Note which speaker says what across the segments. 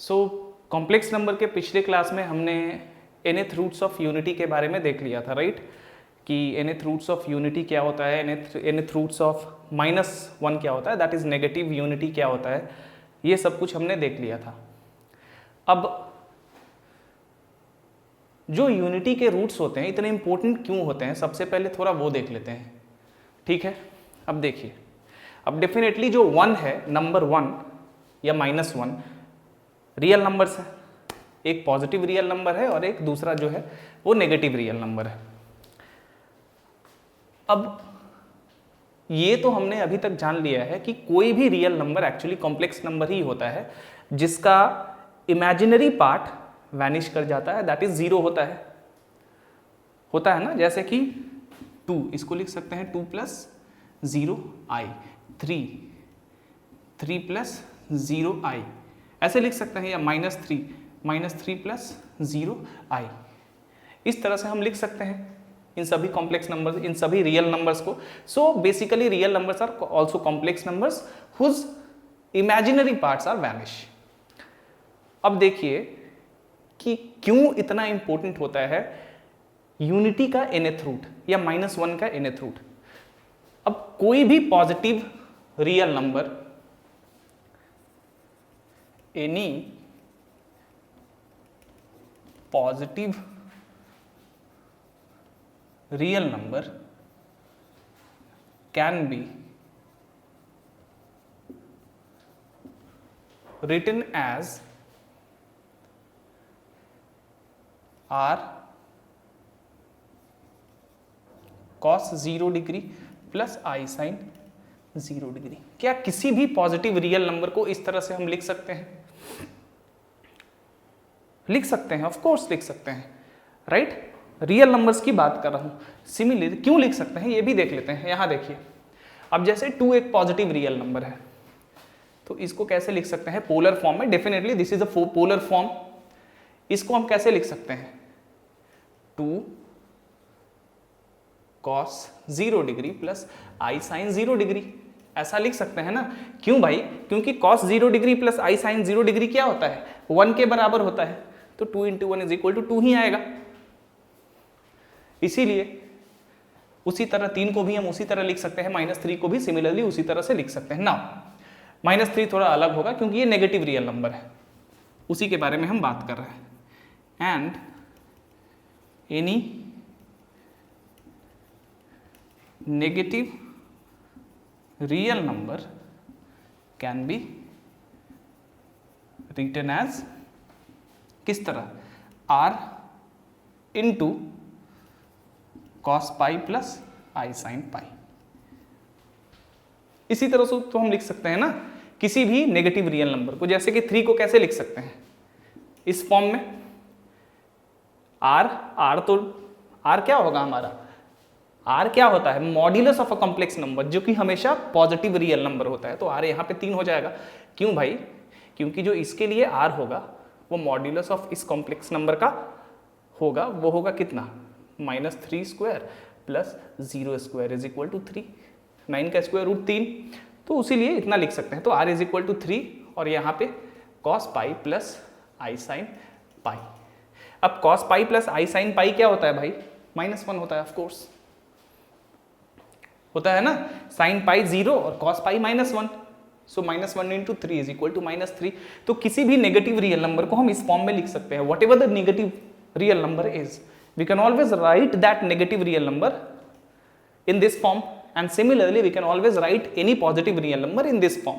Speaker 1: So complex number के पिछले class में हमने nth रूट्स ऑफ यूनिटी के बारे में देख लिया था, राइट? कि nth रूट्स ऑफ यूनिटी क्या होता है, nth रूट्स ऑफ -1 क्या होता है, दैट इज नेगेटिव यूनिटी क्या होता है, ये सब कुछ हमने देख लिया था। अब जो यूनिटी के रूट्स होते हैं इतने इंपॉर्टेंट क्यों होते हैं, सबसे पहले थोड़ा वो देख लेते हैं, ठीक है? अब देखिए, अब डेफिनेटली जो 1 है, नंबर 1 या -1 रियल नंबर्स है, एक पॉजिटिव रियल नंबर है और एक दूसरा जो है वो नेगेटिव रियल नंबर है। अब ये तो हमने अभी तक जान लिया है कि कोई भी real number actually complex number ही होता है जिसका इमेजिनरी पार्ट वैनिश कर जाता है, दैट इज 0 होता है ना। जैसे कि 2, इसको लिख सकते हैं 2 + 0 i, 3 + 0 i, ऐसे लिख सकते हैं, या -3 + 0 i। इस तरह से हम लिख सकते हैं इन सभी कॉम्प्लेक्स नंबर्स, इन सभी रियल नंबर्स को। So basically real numbers are also complex numbers whose imaginary parts are vanish. अब देखिए कि क्यों इतना इंपॉर्टेंट होता है यूनिटी का nth रूट या -1 का nth रूट। अब कोई भी positive real number, any positive real number can be written as r cos 0 degree plus i sin 0 degree. क्या किसी भी पॉजिटिव रियल नंबर को इस तरह से हम लिख सकते हैं? लिख सकते हैं, ऑफ कोर्स लिख सकते हैं, राइट? रियल नंबर्स की बात कर रहा हूं। सिमिलर क्यों लिख सकते हैं ये भी देख लेते हैं। यहां देखिए, अब जैसे 2 एक पॉजिटिव रियल नंबर है, तो इसको कैसे लिख सकते हैं? पोलर फॉर्म में। Definitely this is a polar form. इसको हम कैसे लिख सकते हैं? 2 cos 0 degree plus i sin 0 degree, ऐसा लिख सकते हैं ना। क्यों भाई? क्योंकि cos 0 degree plus i sin 0 degree क्या होता है? 1 के बराबर होता है, तो 2 × 1 = 2 ही आएगा। इसीलिए उसी तरह 3 को भी हम उसी तरह लिख सकते हैं, -3 को भी सिमिलरली उसी तरह से लिख सकते हैं ना। -3 थोड़ा अलग होगा क्योंकि ये नेगेटिव रियल नंबर है, उसी के बारे में हम बात कर रहे हैं। And any negative real number can be written as किस तरह? r × cos pi plus i sin pi. इसी तरह से तो हम लिख सकते हैं ना किसी भी नेगेटिव रियल नंबर को। जैसे कि 3 को कैसे लिख सकते हैं? इस फॉर्म में r तो r क्या होगा हमारा? r क्या होता है? Modulus of a complex number, जो कि हमेशा पॉजिटिव रियल नंबर होता है। तो r यहाँ पे 3 हो जाएगा। क्यों भाई? क्योंकि जो इसके लिए r होगा वो मॉड्यूलस ऑफ इस कॉम्प्लेक्स नंबर का होगा, वो होगा कितना? -3² प्लस 0² = 3, 9 का स्क्वायर रूट 3, तो उसीलिए इतना लिख सकते हैं। तो r = 3 और यहाँ पे cos pi plus i sin पाई। अब cos pi plus i sin पाई क्या होता है भाई? -1 होता है, ऑफ कोर्स होता है ना। sin पाई 0 और cos पाई -1, सो -1 × 3 = -3। तो किसी भी नेगेटिव रियल नंबर को हम इस फॉर्म में लिख सकते हैं। What ever the negative real number is, we can always write that negative real number in this form, and similarly we can always write any positive real number in this form.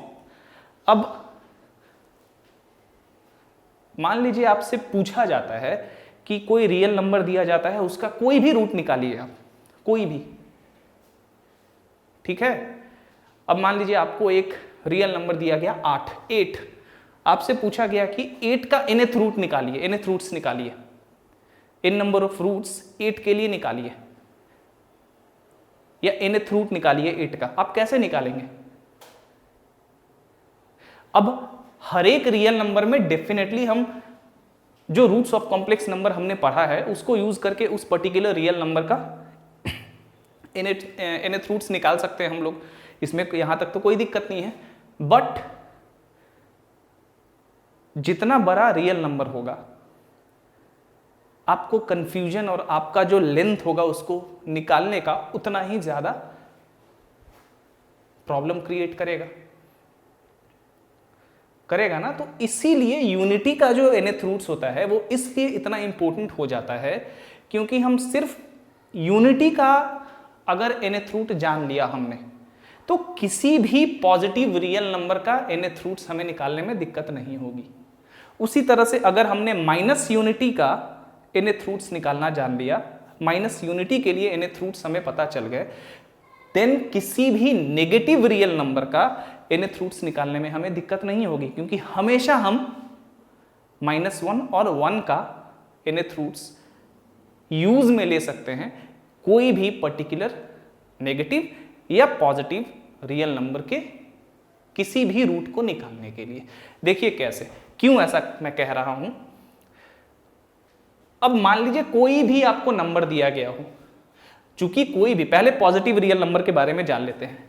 Speaker 1: अब मान लीजिए आपसे पूछा जाता है कि कोई real number दिया जाता है, उसका कोई भी रूट निकालिए आप, कोई भी, ठीक है? अब मान लीजिए आपको एक रियल नंबर दिया गया 8, आपसे पूछा गया कि 8 का nth रूट निकालिए, nth रूट्स निकालिए, n नंबर ऑफ रूट्स 8 के लिए निकालिए, या nth रूट निकालिए 8 का। आप कैसे निकालेंगे? अब हर एक रियल नंबर में डेफिनेटली हम जो रूट्स ऑफ कॉम्प्लेक्स नंबर हमने पढ़ा है उसको यूज करके उस पर्टिकुलर रियल नंबर का nth रूट्स निकाल सकते हैं हम लोग। इसमें यहां तक तो कोई दिक्कत नहीं है। बट जितना बड़ा रियल नंबर होगा आपको कंफ्यूजन और आपका जो लेंथ होगा उसको निकालने का उतना ही ज्यादा प्रॉब्लम क्रिएट करेगा ना। तो इसीलिए यूनिटी का जो nth रूट्स होता है वो इसलिए इतना इंपॉर्टेंट हो जाता है क्योंकि हम सिर्फ यूनिटी का अगर nth रूट जान लिया हमने तो किसी भी पॉजिटिव रियल नंबर का nth रूट्स हमें निकालने में दिक्कत नहीं होगी। उसी तरह से अगर हमने माइनस यूनिटी का nth रूट्स निकालना जान लिया, माइनस यूनिटी के लिए nth रूट्स हमें पता चल गए, देन किसी भी नेगेटिव रियल नंबर का nth रूट्स निकालने में हमें दिक्कत नहीं होगी क्योंकि हमेशा हम -1 और 1 का nth रूट्स यूज में ले सकते हैं कोई भी पर्टिकुलर नेगेटिव या पॉजिटिव रियल नंबर के किसी भी रूट को निकालने के लिए। देखिए कैसे, क्यों ऐसा मैं कह रहा हूं। अब मान लीजिए कोई भी आपको नंबर दिया गया हो, चूंकि कोई भी, पहले पॉजिटिव रियल नंबर के बारे में जान लेते हैं।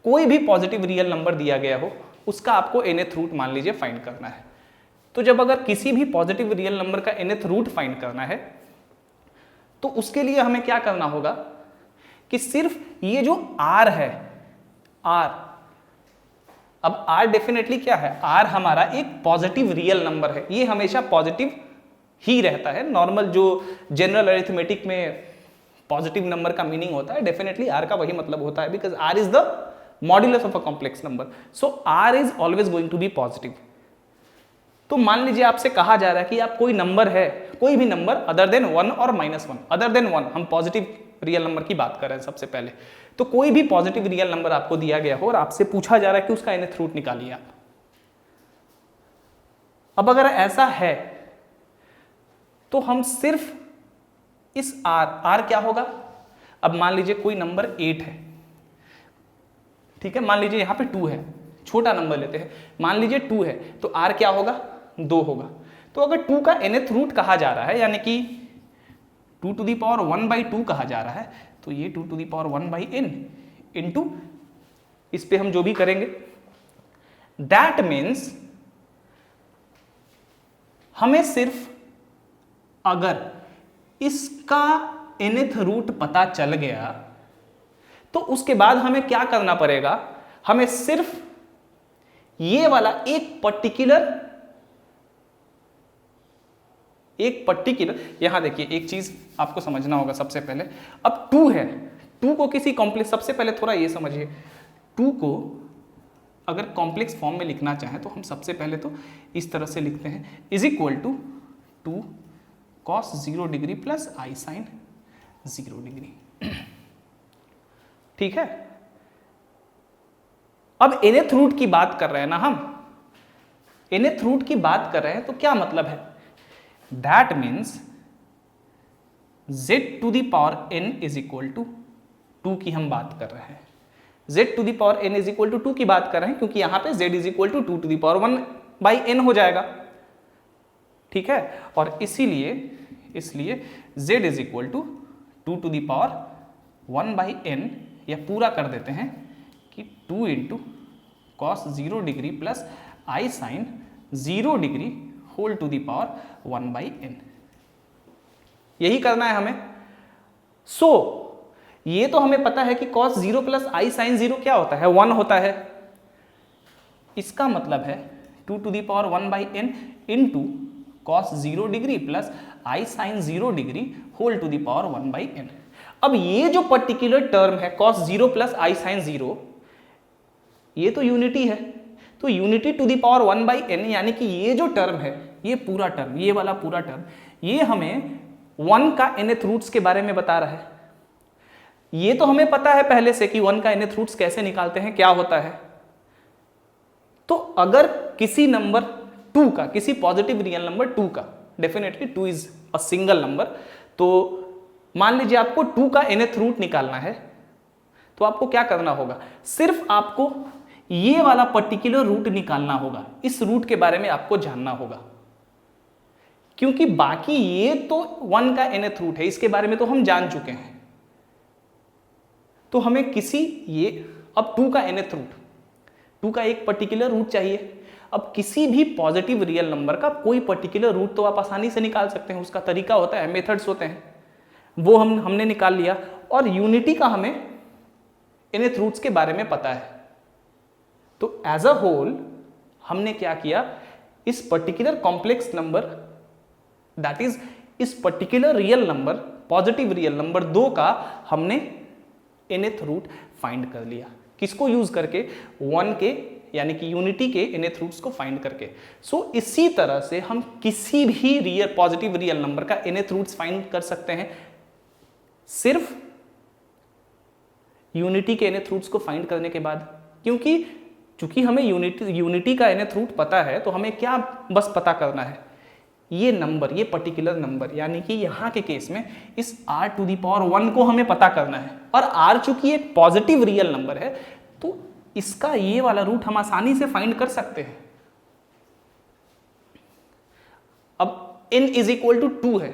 Speaker 1: कोई भी पॉजिटिव रियल नंबर दिया गया हो उसका आपको nth रूट मान लीजिए फाइंड करना है। तो जब अगर किसी भी पॉजिटिव रियल नंबर का nth रूट फाइंड करना है तो उसके लिए हमें क्या करना होगा कि सिर्फ ये जो r है, r, अब r डेफिनेटली क्या है, r हमारा एक पॉजिटिव रियल नंबर है, ये हमेशा पॉजिटिव ही रहता है। नॉर्मल जो जनरल अरिथमेटिक में पॉजिटिव नंबर का मीनिंग होता है डेफिनेटली r का वही मतलब होता है, because r is the modulus of a complex number, so r is always going to be positive. तो मान लीजिए आपसे कहा जा रहा है कि आप कोई नंबर है, कोई भी नंबर अदर देन 1 और -1, अदर देन 1, हम पॉजिटिव रियल नंबर की बात कर रहे हैं सबसे पहले। तो कोई भी पॉजिटिव रियल नंबर आपको दिया गया हो और आपसे पूछा जा रहा है कि उसका nth रूट निकालिए आप। अब अगर ऐसा है तो हम सिर्फ इस r क्या होगा, अब मान लीजिए कोई नंबर 8 है, ठीक है, मान लीजिए यहां पे 2 है, छोटा नंबर लेते हैं, मान लीजिए 2 है तो r क्या होगा, 2 होगा। तो अगर 2 का nth रूट कहा जा रहा है यानी कि 2 to the power 1/2 कहा जा रहा है, तो ये 2 to the power 1/n into इस पे हम जो भी करेंगे, दैट मीन्स हमें सिर्फ अगर इसका nth रूट पता चल गया तो उसके बाद हमें क्या करना पड़ेगा, हमें सिर्फ ये वाला एक पर्टिकुलर यहां देखिए एक चीज आपको समझना होगा सबसे पहले। अब 2 है, 2 को किसी कॉम्प्लेक्स, सबसे पहले थोड़ा ये समझिए, 2 को अगर कॉम्प्लेक्स फॉर्म में लिखना चाहें तो हम सबसे पहले तो इस तरह से लिखते हैं, is equal to 2 cos 0 degree plus i sine 0 degree, ठीक है। अब nth रूट की बात कर रहे हैं ना हम, nth रूट की बात कर रहे हैं तो क्या मतलब है, that means z to the power n is equal to 2 की हम बात कर रहे हैं, z to the power n is equal to 2 की बात कर रहे हैं क्योंकि यहां पे z is equal to 2 to the power 1/n हो जाएगा, ठीक है। और इसलिए z is equal to 2 to the power 1/n, या पूरा कर देते हैं कि 2 into cos 0 degree plus i sine 0 degree whole to the power 1/n, यही करना है हमें। सो ये तो हमें पता है कि cos 0 प्लस आई साइन 0 क्या होता है, 1 होता है। इसका मतलब है 2 to the power 1/n into cos 0 degree plus i sine 0 degree whole to the power 1/n। अब ये जो पर्टिकुलर टर्म है cos 0 प्लस आई साइन 0, ये तो यूनिटी है, तो unity to the power 1/n यानी कि ये जो टर्म है, ये पूरा टर्म, ये वाला पूरा टर्म, ये हमें 1 का nth रूट्स के बारे में बता रहा है। ये तो हमें पता है पहले से कि 1 का nth रूट्स कैसे निकालते हैं, क्या होता है। तो अगर किसी नंबर 2 का, किसी पॉजिटिव रियल नंबर 2 का, definitely 2 is a single number, तो मान लीजिए आपको 2 का nth रूट निकालना है तो आपको क्या करना होगा, सिर्फ आपको ये वाला पर्टिकुलर रूट निकालना होगा, इस रूट के बारे में आपको जानना होगा, क्योंकि बाकी ये तो 1 का nth रूट है, इसके बारे में तो हम जान चुके हैं। तो हमें किसी ये अब 2 का nth रूट, 2 का एक पर्टिकुलर रूट चाहिए। अब किसी भी पॉजिटिव रियल नंबर का कोई पर्टिकुलर रूट तो आप आसानी से निकाल सकते हैं, उसका तरीका होता है, मेथड्स होते हैं, वो हमने निकाल लिया। और यूनिटी का हमें nth रूट्स के बारे में पता है। तो एज अ होल हमने क्या किया, इस particular complex number that is इस particular real number, positive real number 2 का हमने nth रूट फाइंड कर लिया। किसको यूज करके? 1 के यानी कि यूनिटी के nth रूट्स को फाइंड करके। सो इसी तरह से हम किसी भी रियल पॉजिटिव रियल नंबर का nth रूट्स फाइंड कर सकते हैं, सिर्फ यूनिटी के nth रूट्स को फाइंड करने के बाद। चूंकि हमें यूनिटी का nth रूट पता है, तो हमें क्या बस पता करना है, ये नंबर, ये पर्टिकुलर नंबर, यानी कि यहां के केस में इस r⁴ को हमें पता करना है। और r चूंकि एक पॉजिटिव रियल नंबर है, तो इसका ये वाला रूट हम आसानी से फाइंड कर सकते हैं। अब n = 2 है,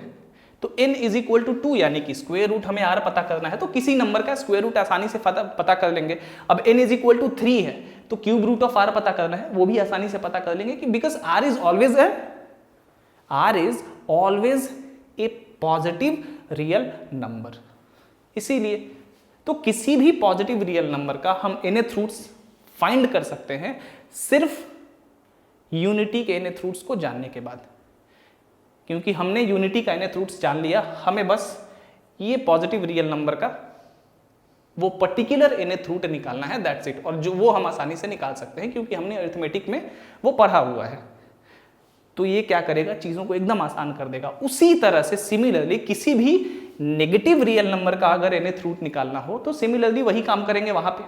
Speaker 1: तो n = 2 यानी कि स्क्वायर रूट हमें r पता करना है, तो किसी नंबर का स्क्वायर रूट आसानी से पता कर लेंगे। अब n = 3 है, तो क्यूब रूट ऑफ r पता करना है, वो भी आसानी से पता कर लेंगे, कि because r is always a positive real number. इसीलिए तो किसी भी पॉजिटिव रियल नंबर का हम nth रूट्स फाइंड कर सकते हैं सिर्फ यूनिटी के nth रूट्स को जानने के बाद। क्योंकि हमने यूनिटी का nth रूट्स जान लिया, हमें बस ये पॉजिटिव रियल नंबर का वो पर्टिकुलर nth रूट निकालना है, दैट्स इट। और जो वो हम आसानी से निकाल सकते हैं, क्योंकि हमने अरिथमेटिक में वो पढ़ा हुआ है। तो ये क्या करेगा, चीजों को एकदम आसान कर देगा। उसी तरह से सिमिलरली किसी भी नेगेटिव रियल नंबर का अगर nth रूट निकालना हो, तो सिमिलरली वही काम करेंगे वहां पे,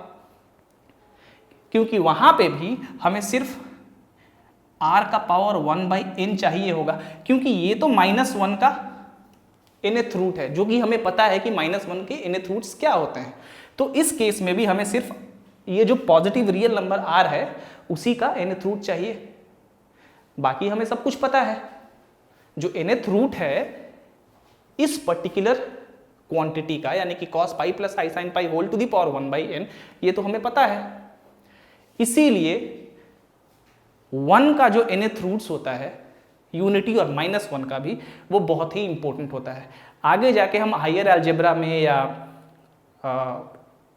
Speaker 1: क्योंकि वहां पे भी हमें सिर्फ r का पावर 1/n चाहिए होगा, क्योंकि ये तो -1 का nth रूट है, जो कि हमें पता है कि -1 के nth रूट्स क्या होते हैं। तो इस केस में भी हमें सिर्फ ये जो पॉजिटिव रियल नंबर r है, उसी का nth रूट चाहिए। बाकी हमें सब कुछ पता है। जो nth रूट है इस पर्टिकुलर क्वांटिटी का, यानी कि cos π + i sin π whole to the power 1/n, ये तो हमें पता है। इसीलिए 1 का जो nth रूट्स होता है, यूनिटी और -1 का भी, वो बहुत ही इंपॉर्टेंट होता है। आगे जाके हम हायर अलजेब्रा में या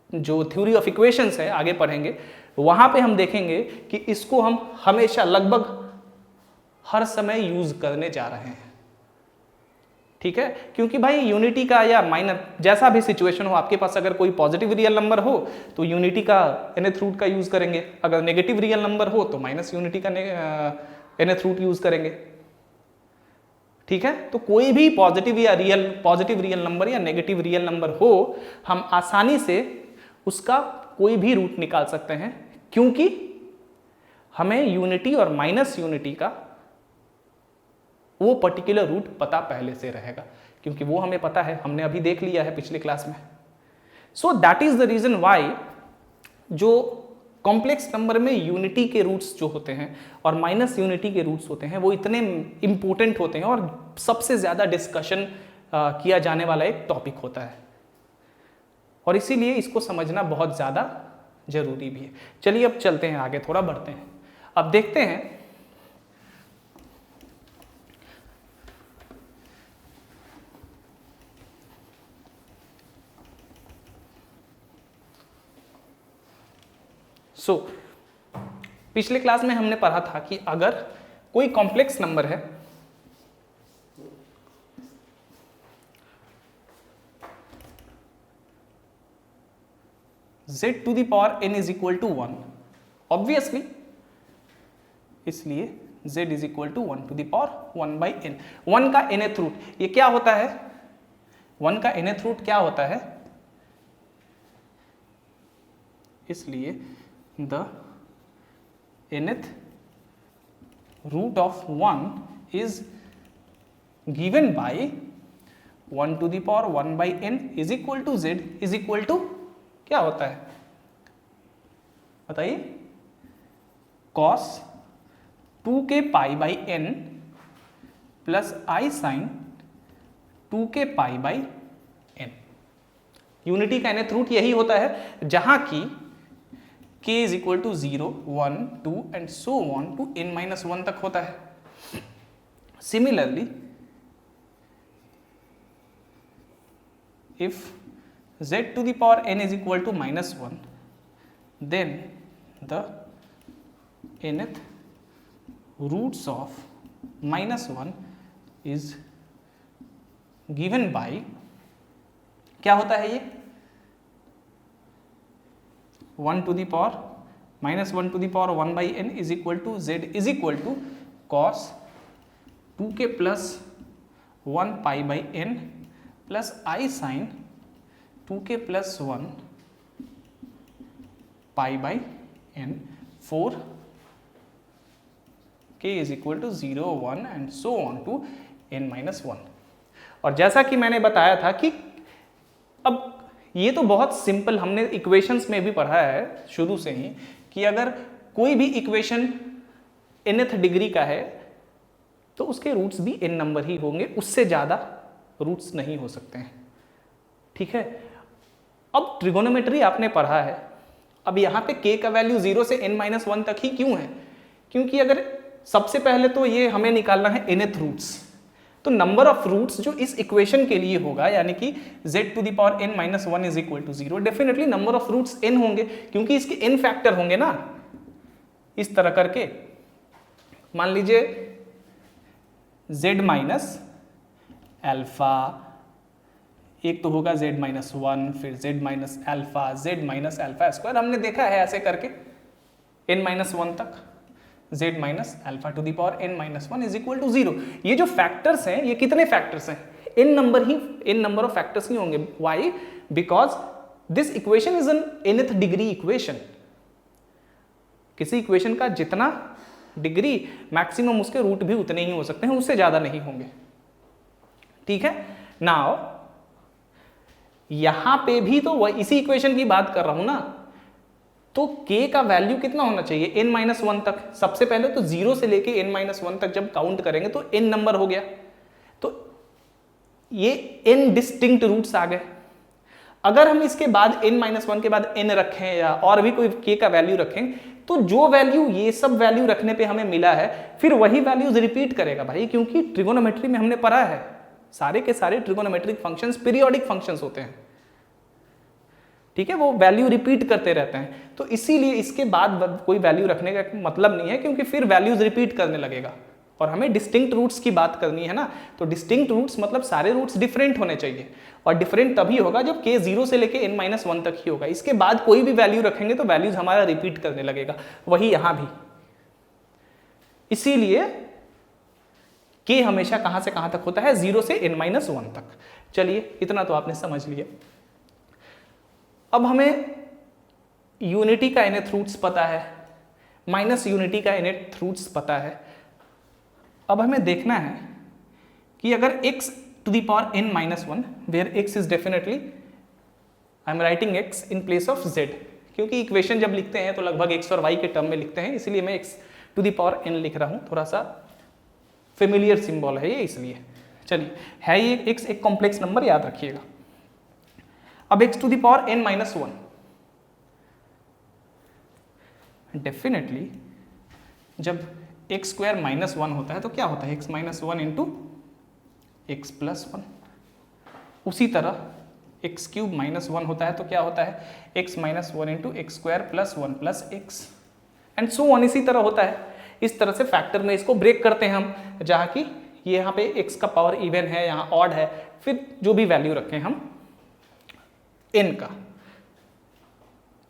Speaker 1: जो थ्योरी ऑफ इक्वेशंस है आगे पढ़ेंगे, वहां पे हम देखेंगे कि इसको हम हमेशा लगभग हर समय यूज करने जा रहे हैं। ठीक है, क्योंकि भाई यूनिटी का या माइनर जैसा भी सिचुएशन हो, आपके पास अगर कोई पॉजिटिव रियल नंबर हो तो यूनिटी का nth रूट का यूज करेंगे, अगर नेगेटिव रियल नंबर हो तो माइनस यूनिटी का nth रूट यूज करेंगे। ठीक है, तो कोई भी पॉजिटिव रियल नंबर या नेगेटिव रियल नंबर हो, हम आसानी से उसका कोई भी रूट निकाल सकते हैं, क्योंकि हमें यूनिटी और माइनस यूनिटी का वो पर्टिकुलर रूट पता पहले से रहेगा, क्योंकि वो हमें पता है, हमने अभी देख लिया है पिछले क्लास में। So that is the reason why जो कॉम्प्लेक्स नंबर में यूनिटी के रूट्स जो होते हैं और माइनस यूनिटी के रूट्स होते हैं, वो इतने इंपॉर्टेंट होते हैं और सबसे ज्यादा डिस्कशन किया जाने वाला एक टॉपिक होता है, और इसीलिए इसको समझना बहुत ज्यादा जरूरी भी है। चलिए अब चलते हैं आगे, थोड़ा बढ़ते हैं। अब देखते हैं पिछले क्लास में हमने पढ़ा था कि अगर कोई कॉम्प्लेक्स नंबर है z⁴n = 1, ऑब्वियसली, इसलिए z = 1/n। 1 का nth रूट, ये क्या होता है? 1 का nth रूट क्या होता है? इसलिए the nth root of 1 is given by 1/1/n = z = क्या होता है बताइए? cos 2kπ/n + i sin 2kπ/n। Unity का nth रूट यही होता है, जहां की k is equal to 0, 1, 2 and so on to n-1 तक होता है। Similarly if z to the power n is equal to -1, then the nth roots of -1 is given by, क्या होता है ये, 1 to the power -1 to the power 1 by n is equal to z is equal to cos 2k plus 1 pi by n plus i sine 2k plus 1 pi by n 4 k is equal to 0, 1 and so on to n-1। और जैसा कि मैंने बताया था कि अब ये तो बहुत सिंपल, हमने इक्वेशंस में भी पढ़ा है शुरू से ही कि अगर कोई भी इक्वेशन nth डिग्री का है तो उसके रूट्स भी n नंबर ही होंगे, उससे ज़्यादा रूट्स नहीं हो सकते हैं। ठीक है, अब ट्रिगोनोमेट्री आपने पढ़ा है, अब यहाँ पे k का वैल्यू 0 से n-1 तक ही क्यों है, क्योंकि अगर सबसे पहले तो ये हमें निकालना है nth रूट्स, तो नंबर ऑफ रूट्स जो इस इक्वेशन के लिए होगा यानी कि z to the power n-1 is equal to 0, definitely number of roots n होंगे क्योंकि इसके n फैक्टर होंगे ना। इस तरह करके मान लीजिए z माइनस अल्फा, एक तो होगा z-1, फिर z minus alpha, z minus alpha square, हमने देखा है ऐसे करके n-1 तक z minus alpha to the power n-1 is equal to 0। ये जो फैक्टर्स हैं ये कितने फैक्टर्स हैं, n नंबर ऑफ फैक्टर्स ही होंगे। Why? Because this equation is an nth degree equation. किसी इक्वेशन का जितना डिग्री मैक्सिमम उसके रूट भी उतने ही हो सकते हैं, उससे ज्यादा नहीं होंगे। ठीक है, नाउ यहां पे भी तो वह इसी इक्वेशन की बात कर रहा हूं ना, तो k का वैल्यू कितना होना चाहिए, n-1 तक। सबसे पहले तो 0 से लेके n-1 तक जब काउंट करेंगे तो n नंबर हो गया, तो ये n डिस्टिंक्ट रूट्स आ गए। अगर हम इसके बाद n-1 के बाद n रखें या और भी कोई k का वैल्यू रखें, तो जो वैल्यू ये सब वैल्यू रखने पे हमें मिला है फिर वही वैल्यूज रिपीट करेगा भाई, क्योंकि ट्रिगोनोमेट्री में हमने पढ़ा है सारे के सारे ट्रिगोनोमेट्रिक फंक्शंस पीरियोडिक फंक्शंस होते हैं। ठीक है, वो वैल्यू रिपीट करते रहते हैं, तो इसीलिए इसके बाद कोई वैल्यू रखने का मतलब नहीं है, क्योंकि फिर वैल्यूज रिपीट करने लगेगा। और हमें डिस्टिंक्ट रूट्स की बात करनी है ना, तो डिस्टिंक्ट रूट्स मतलब सारे रूट्स डिफरेंट होने चाहिए, और डिफरेंट तभी होगा जब k 0 से लेके n-1 तक ही होगा। इसके बाद कोई भी वैल्यू रखेंगे तो वैल्यूज हमारा रिपीट करने लगेगा, वही यहां भी। इसीलिए k हमेशा कहां से कहां तक होता है, 0 से n-1 तक। चलिए, इतना तो आपने समझ लिया। अब हमें यूनिटी का nth रूट्स पता है, माइनस यूनिटी का nth रूट्स पता है। अब हमें देखना है कि अगर x to the power n-1, where x is definitely, I am writing x in place of z, क्योंकि इक्वेशन जब लिखते हैं तो लगभग x और y के टर्म में लिखते हैं, इसलिए मैं x to the power n लिख रहा हूं, थोड़ा सा फेमिलियर सिंबल है ये इसलिए। चलिए, है ये x एक कॉम्प्लेक्स नंबर, याद रखिएगा। अब x to the power n-1, definitely जब x स्क्वायर -1 होता है तो क्या होता है, x -1 इंटू x प्लस 1। उसी तरह x क्यूब -1 होता है तो क्या होता है, x -1 into x square plus 1 plus x and so on. इसी तरह होता है। इस तरह से फैक्टर में इसको ब्रेक करते हैं हम, जहाँ की ये यहाँ पे x का पावर इवन है, यहाँ ऑड है, फिर जो भी वैल्यू रखें हम n का।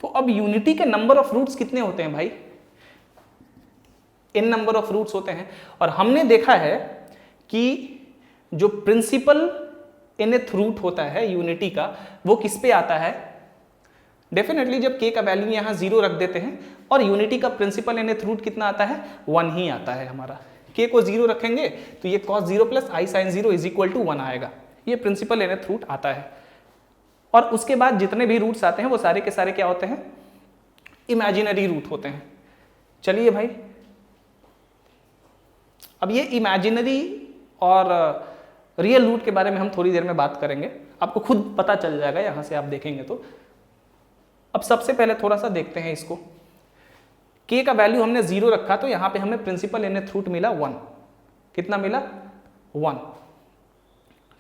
Speaker 1: तो अब यूनिटी के नंबर ऑफ रूट्स कितने होते हैं भाई, n नंबर ऑफ रूट्स होते हैं। और हमने देखा है कि जो प्रिंसिपल nth रूट होता है यूनिटी का, वो किस पे आता है, डेफिनेटली जब k का वैल्यू यहाँ 0 रख देते हैं, और यूनिटी का प्रिंसिपल nth रूट कितना आता है, 1 ही आता है हमारा। k को 0 रखेंगे तो ये cos 0 plus i sine 0 is equal to 1 आएगा, ये प्रिंसिपल nth रूट आता है। और उसके बाद जितने भी रूट्स आते हैं वो सारे के सारे क्या होते हैं, इमेजिनरी रूट होते हैं। चलिए भाई, अब ये इमेजिनरी और रियल रूट के बारे में हम थोड़ी देर में बात करेंगे, आपको खुद पता चल जाएगा यहां से आप देखेंगे तो। अब सबसे पहले थोड़ा सा देखते हैं इसको, k का वैल्यू हमने 0 रखा तो यहां पे हमें प्रिंसिपल nth रूट मिला 1। कितना मिला? 1।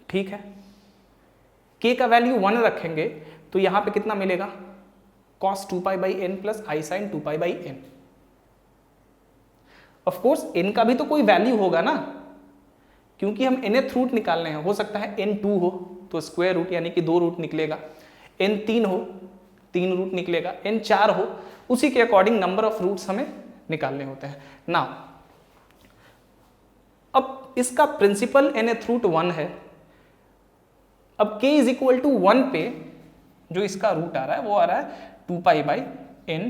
Speaker 1: ठीक है, k का वैल्यू 1 रखेंगे तो यहां पे कितना मिलेगा? cos 2π/n plus i sin 2π/n। Of course n का भी तो कोई वैल्यू होगा ना, क्योंकि हम nth रूट निकालने हैं। हो सकता है n 2 हो तो स्क्वायर रूट यानी कि 2 रूट निकलेगा, n 3 हो 3 रूट निकलेगा, n 4 हो, उसी के अकॉर्डिंग नंबर ऑफ रूट्स हमें निकालने होते हैं ना। अब इसका प्रिंसिपल nth रूट 1 है। अब k इज इक्वल टू 1 पे जो इसका रूट आ रहा है वो आ रहा है 2π/n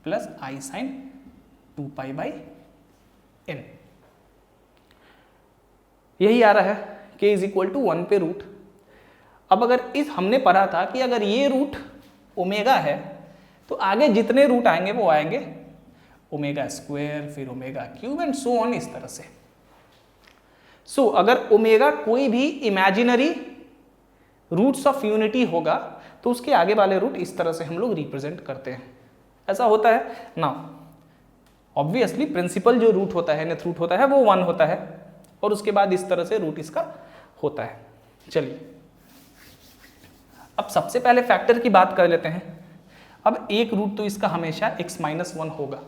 Speaker 1: plus i sin 2π/n। यही आ रहा है k इज इक्वल टू 1 पे रूट। अब अगर इस हमने पढ़ा था कि अगर ये रूट ओमेगा है तो आगे जितने रूट आएंगे वो आएंगे ओमेगा स्क्वायर, फिर omega cube and so on, इस तरह से। सो अगर ओमेगा कोई भी इमेजिनरी रूट्स ऑफ यूनिटी होगा तो उसके आगे वाले रूट इस तरह से हम लोग रिप्रेजेंट करते हैं। ऐसा होता है ना। ऑब्वियसली प्रिंसिपल जो रूट होता है, nth रूट होता है, वो 1 होता है और उसके बाद इस तरह से रूट इसका होता है। चलिए अब सबसे पहले फैक्टर की बात कर लेते हैं। अब एक रूट तो इसका हमेशा x-1 होगा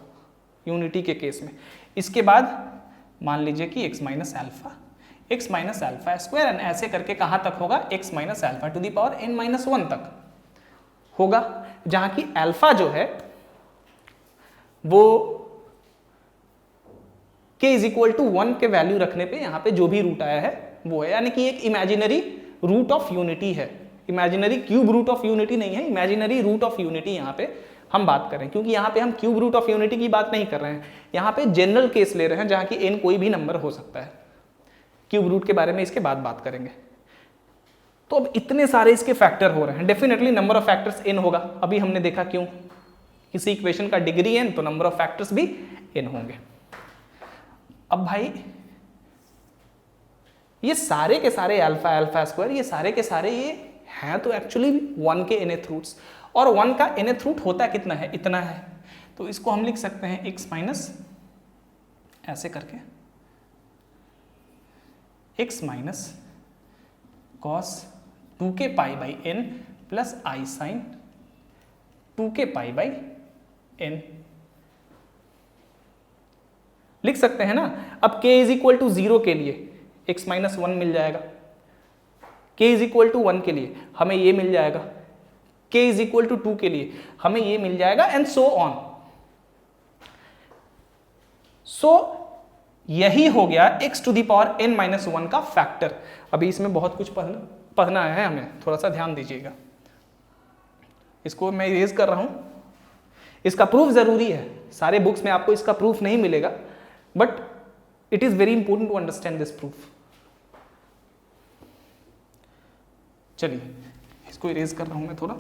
Speaker 1: यूनिटी के केस में। इसके बाद मान लीजिए कि x-α स्क्वायर एन ऐसे करके कहाँ तक होगा? x-α to the power n-1 तक होगा, जहाँ की अल्फा जो है वो k इज इक्वल टू 1 के वैल्यू रखने पे यहाँ पे जो भी रूट आया है वो है, यानी कि एक इमेजिनरी रूट ऑफ यूनिटी है। Imaginary cube root of unity नहीं है, इमेजिनरी रूट ऑफ यूनिटी यहाँ पे हम बात करें, क्योंकि यहाँ पे हम क्यूब रूट ऑफ यूनिटी की बात नहीं कर रहे हैं, यहाँ पे जनरल केस ले रहे हैं जहाँ की n कोई भी नंबर हो सकता है। क्यूब रूट के बारे में इसके बाद बात करेंगे। तो अब इतने सारे इसके फैक्टर हो रहे हैं, definitely number of factors n होगा। अभी हमने देखा क्यों, किसी इक्वेशन का डिग्री n तो नंबर ऑफ फैक्टर्स भी n होंगे। अब भाई ये सारे के सारे अल्फा स्क्वायर, ये सारे के सारे ये हैं तो एक्चुअली 1 के nth रूट्स, और 1 का nth रूट होता कितना है? इतना है। तो इसको हम लिख सकते हैं x माइनस ऐसे करके x minus cos 2k π/n plus i sine 2k π/n लिख सकते हैं ना। अब k इज इक्वल टू 0 के लिए x-1 मिल जाएगा, k इज इक्वल टू 1 के लिए हमें ये मिल जाएगा, k इज इक्वल टू 2 के लिए हमें ये मिल जाएगा एंड सो ऑन। सो यही हो गया x to the power n-1 का फैक्टर। अभी इसमें बहुत कुछ पढ़ना है हमें, थोड़ा सा ध्यान दीजिएगा। इसको मैं इरेज कर रहा हूं, इसका प्रूफ जरूरी है। सारे बुक्स में आपको इसका प्रूफ नहीं मिलेगा, but it is very important to understand this proof. चलिए इसको इरेज कर रहा हूं मैं थोड़ा।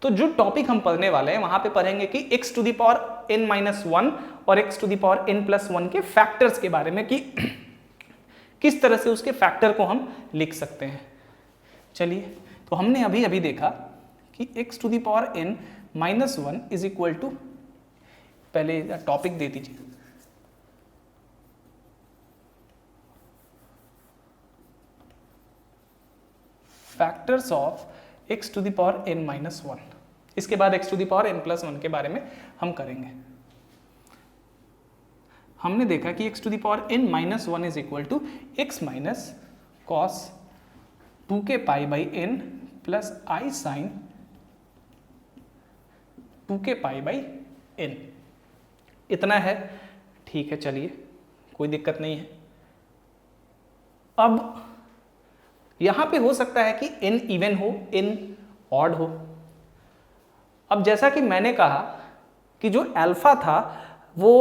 Speaker 1: तो जो टॉपिक हम पढ़ने वाले हैं वहां पे पढ़ेंगे कि x to the power n-1 और x to the power n+1 के फैक्टर्स के बारे में, कि किस तरह से उसके फैक्टर को हम लिख सकते हैं। चलिए तो हमने अभी अभी देखा कि x to the power n-1 is equal to, पहले टॉपिक दे दीजिए, factors of x to the power n-1। इसके बाद x to the power n+1 के बारे में हम करेंगे। हमने देखा कि x to the power n-1 is equal to x minus cos 2k π/n plus i sine 2k π/n। इतना है, ठीक है, चलिए कोई दिक्कत नहीं है। अब यहां पे हो सकता है कि n इवन हो, n ऑड हो। अब जैसा कि मैंने कहा कि जो अल्फा था वो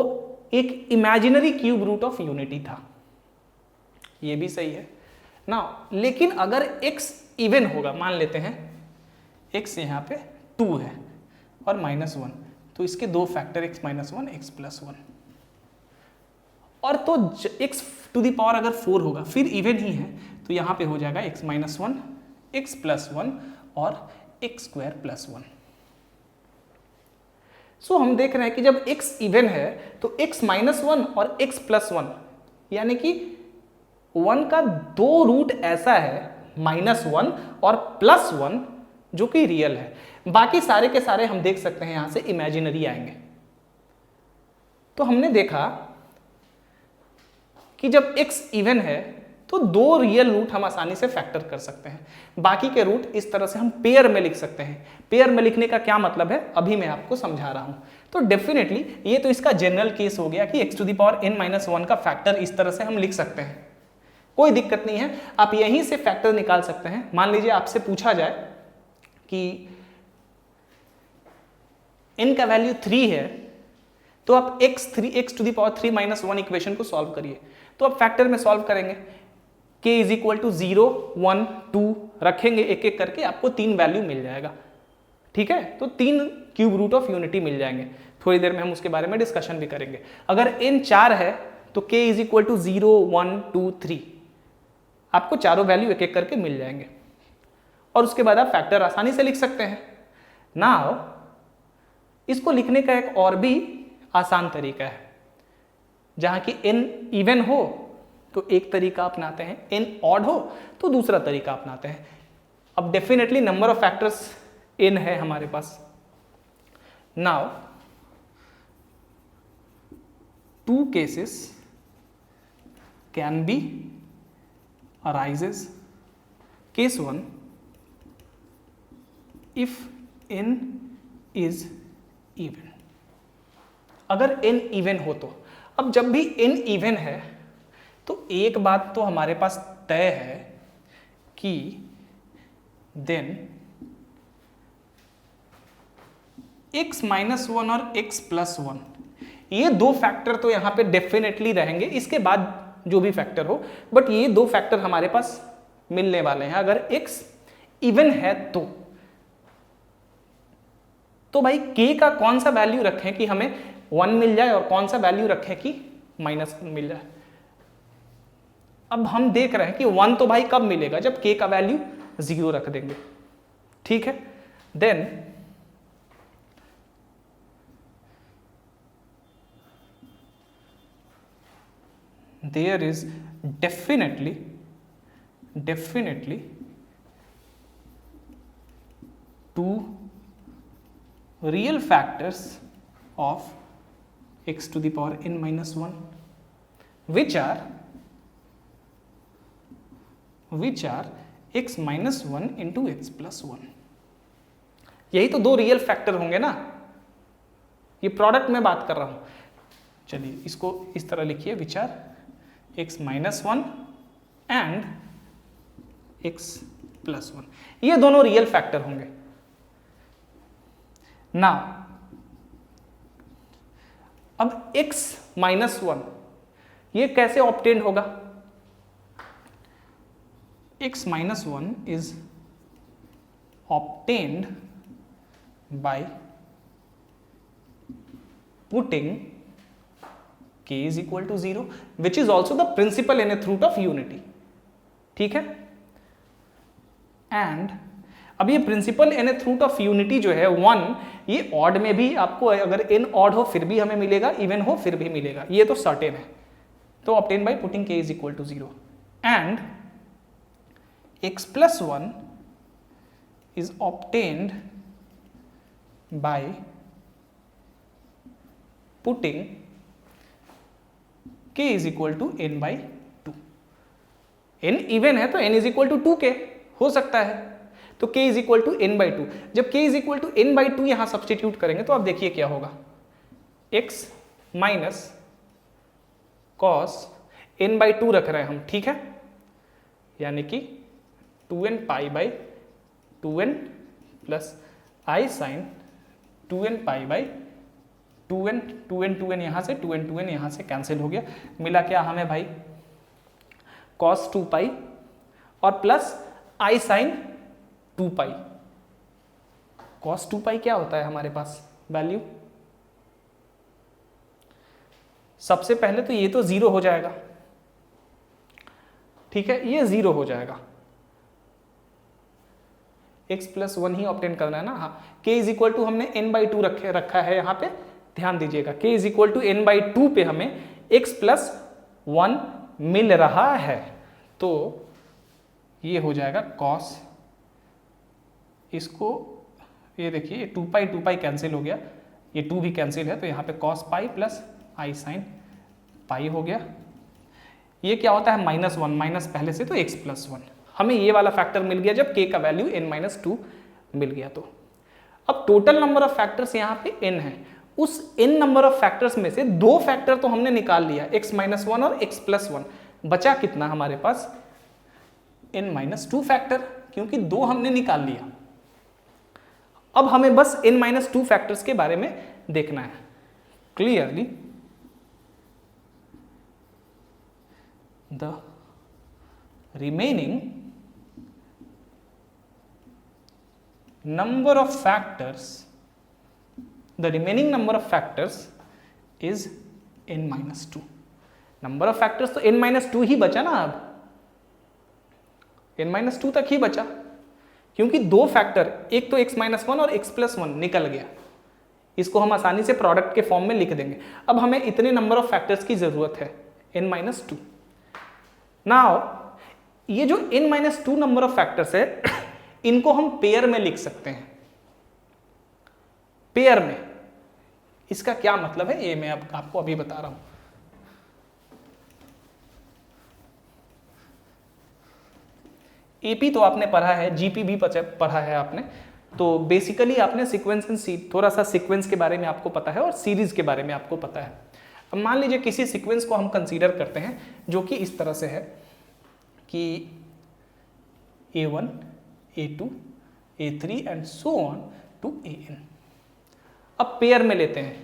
Speaker 1: एक imaginary cube root of unity था, ये भी सही है ना। लेकिन अगर x इवन होगा, मान लेते हैं x यहाँ पे 2 है और -1, तो इसके दो फैक्टर x - 1 x + 1, और तो x टू दी पावर अगर 4 होगा फिर इवन ही है, तो यहाँ पे हो जाएगा x - 1 x + 1 और x² + 1। सो हम देख रहे हैं कि जब x इवन है तो x - 1 और x + 1 यानी कि 1 का दो रूट ऐसा है -1 और +1 जो कि रियल है, बाकी सारे के सारे हम देख सकते हैं यहां से इमेजिनरी आएंगे। तो हमने देखा कि जब x इवन है तो दो रियल रूट हम आसानी से फैक्टर कर सकते हैं, बाकी के रूट इस तरह से हम पेयर में लिख सकते हैं। पेयर में लिखने का क्या मतलब है अभी मैं आपको समझा रहा हूं। तो डेफिनेटली ये तो इसका जनरल केस हो गया कि x to the power n - 1 का फैक्टर इस तरह से हम लिख सकते हैं, कोई दिक्कत नहीं है, आप यहीं से फैक्टर निकाल सकते हैं। मान लीजिए आपसे पूछा जाए कि n का वैल्यू 3 है, तो आप x to the power 3 - 1 equation को सॉल्व करिए। तो आप फैक्टर में सॉल्व करेंगे, k = 0 1 2 रखेंगे एक एक करके, आपको 3 वैल्यू मिल जाएगा। ठीक है, तो 3 क्यूब रूट ऑफ यूनिटी मिल जाएंगे। थोड़ी देर में हम उसके बारे में डिस्कशन भी करेंगे। अगर n 4 है तो k = 0 1 2 3, आपको चारों वैल्यू एक एक करके मिल जाएंगे और उसके बाद आप फैक्टर आसानी से लिख सकते हैं। नाउ इसको लिखने का एक और भी आसान तरीका है, जहां कि n इवन हो तो एक तरीका अपनाते हैं, n ऑड हो तो दूसरा तरीका अपनाते हैं। अब definitely number of factors n है हमारे पास। Now 2 cases can be arises. Case 1, if n is even, अगर n इवन हो तो, अब जब भी n इवन है तो एक बात तो हमारे पास तय है कि देन x - 1 और x + 1 ये दो फैक्टर तो यहां पे डेफिनेटली रहेंगे, इसके बाद जो भी फैक्टर हो, बट ये दो फैक्टर हमारे पास मिलने वाले हैं अगर x इवन है तो भाई k का कौन सा वैल्यू रखें कि हमें 1 मिल जाए और कौन सा वैल्यू रखें कि -1 मिल जाए। अब हम देख रहे हैं कि 1 तो भाई कब मिलेगा, जब k का वैल्यू 0 रख देंगे। ठीक है, then there is definitely two real factors of x to the power n - 1 which are x - 1 into x + 1। यही तो दो रियल फैक्टर होंगे ना, ये प्रोडक्ट में बात कर रहा हूं। चलिए इसको इस तरह लिखिए, which are x - 1 and x + 1, ये दोनों रियल फैक्टर होंगे। ना अब x - 1 ये कैसे ऑब्टेन होगा? x - 1 is obtained by putting k = 0 which is also the principal nth root of unity। ठीक है, एंड अब ये principal nth root of unity जो है 1, ये ऑड में भी आपको, अगर n ऑड हो फिर भी हमें मिलेगा, इवन हो फिर भी मिलेगा, ये तो सर्टेन है। तो obtain by putting k = 0 and x + 1 is obtained by putting k = n/2। n even है तो n = 2k हो सकता है, तो k = n/2। जब k = n/2 यहां सब्सटीट्यूट करेंगे तो आप देखिए क्या होगा, x माइनस cos n/2 रख रहे हैं हम। ठीक है, यानी कि 2n π/2n plus i sin 2n π/2n, 2n यहां से 2n यहां से कैंसिल हो गया, मिला क्या हमें भाई cos 2π और प्लस i sin 2π cos 2 पाई क्या होता है हमारे पास वैल्यू? सबसे पहले तो ये तो 0 हो जाएगा, ठीक है, ये 0 हो जाएगा, x+1 ही ऑब्टेन करना है ना। हाँ, k इज इक्वल टू हमने n/2 रखा है यहाँ पे, ध्यान दीजिएगा, k is equal to n/2 पे हमें x+1 मिल रहा है, तो ये हो जाएगा cos, इसको ये देखिए 2 पाई कैंसिल हो गया, ये 2 भी कैंसिल है, तो यहाँ पे cos pi plus i sin पाई हो गया। ये क्या होता है -1, माइनस पहले से तो x+1, हमें ये वाला फैक्टर मिल गया जब k का वैल्यू n-2 मिल गया। तो अब टोटल नंबर ऑफ फैक्टर्स यहाँ पे n है, उस n नंबर ऑफ फैक्टर्स में से 2 फैक्टर तो हमने निकाल लिया, x-1 और x+1, बचा कितना हमारे पास n-2 फैक्टर, क्योंकि 2 हमने निकाल लिया। अब हमें बस n-2 फैक्टर्स के बारे में देखना है clearly. The remaining number of factors is n-2। Number of factors तो n-2 ही बचा ना, अब n-2 तक ही बचा, क्योंकि 2 फैक्टर, एक तो x-1 और x+1 निकल गया, इसको हम आसानी से प्रोडक्ट के फॉर्म में लिख देंगे। अब हमें इतने नंबर ऑफ फैक्टर्स की जरूरत है n-2। नाउ ये जो n-2 नंबर ऑफ फैक्टर्स है इनको हम पेयर में लिख सकते हैं। पेयर में इसका क्या मतलब है ये मैं अब आपको अभी बता रहा हूं। एपी तो आपने पढ़ा है, जीपी भी पढ़ा है आपने, तो बेसिकली आपने सीक्वेंस एंड थोड़ा सा सीक्वेंस के बारे में आपको पता है और सीरीज के बारे में आपको पता है। अब मान लीजिए किसी सीक्वेंस को हम कंसीडर करते हैं जो कि इस तरह से है कि A1, A2, A3 and so on to AN। अब पेयर में लेते हैं,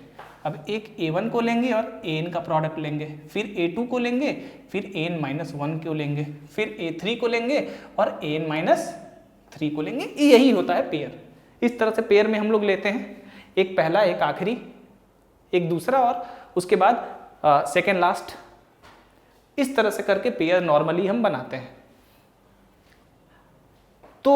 Speaker 1: अब एक A1 को लेंगे और AN का प्रोडक्ट लेंगे, फिर A2 को लेंगे, फिर AN-1 को लेंगे, फिर A3 को लेंगे और AN-3 को लेंगे। यही होता है पेयर। इस तरह से पेयर में हम लोग लेते हैं, एक पहला, एक आखिरी, एक दूसरा और उसके बाद सेकेंड लास्ट, इस तरह से करके पेयर नॉर्मली हम बनाते हैं। तो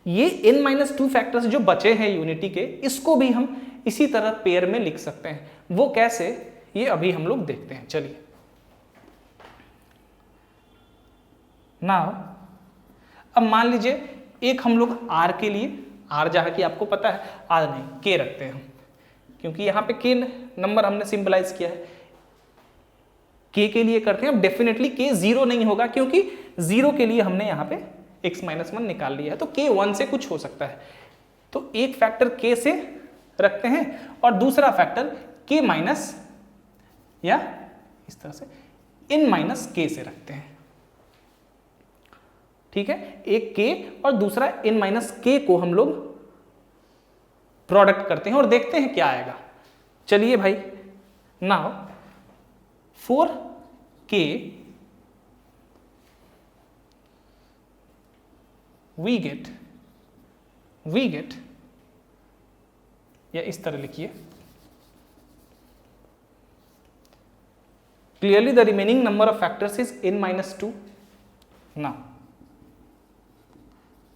Speaker 1: ये n-2 फैक्टर्स जो बचे हैं यूनिटी के, इसको भी हम इसी तरह पेयर में लिख सकते हैं। वो कैसे, ये अभी हम लोग देखते हैं। चलिए नाउ अब मान लीजिए एक हम लोग r के लिए, r जहां की आपको पता है, r नहीं k रखते हैं हम, क्योंकि यहाँ पे k नंबर हमने सिंबलाइज किया है, k के लिए करते हैं। अब डेफिनेटली k 0 नहीं होगा, क्योंकि 0 के लिए हमने यहाँ पे x-1 निकाल लिया है, तो k 1 से कुछ हो सकता है। तो एक फैक्टर k से रखते हैं और दूसरा फैक्टर k माइनस या इस तरह से n-k से रखते हैं, ठीक है। एक k और दूसरा n-k को हम लोग प्रोडक्ट करते हैं और देखते हैं क्या आएगा। चलिए भाई, now for k we get या इस तरह लिखिए, clearly the remaining number of factors is n-2। now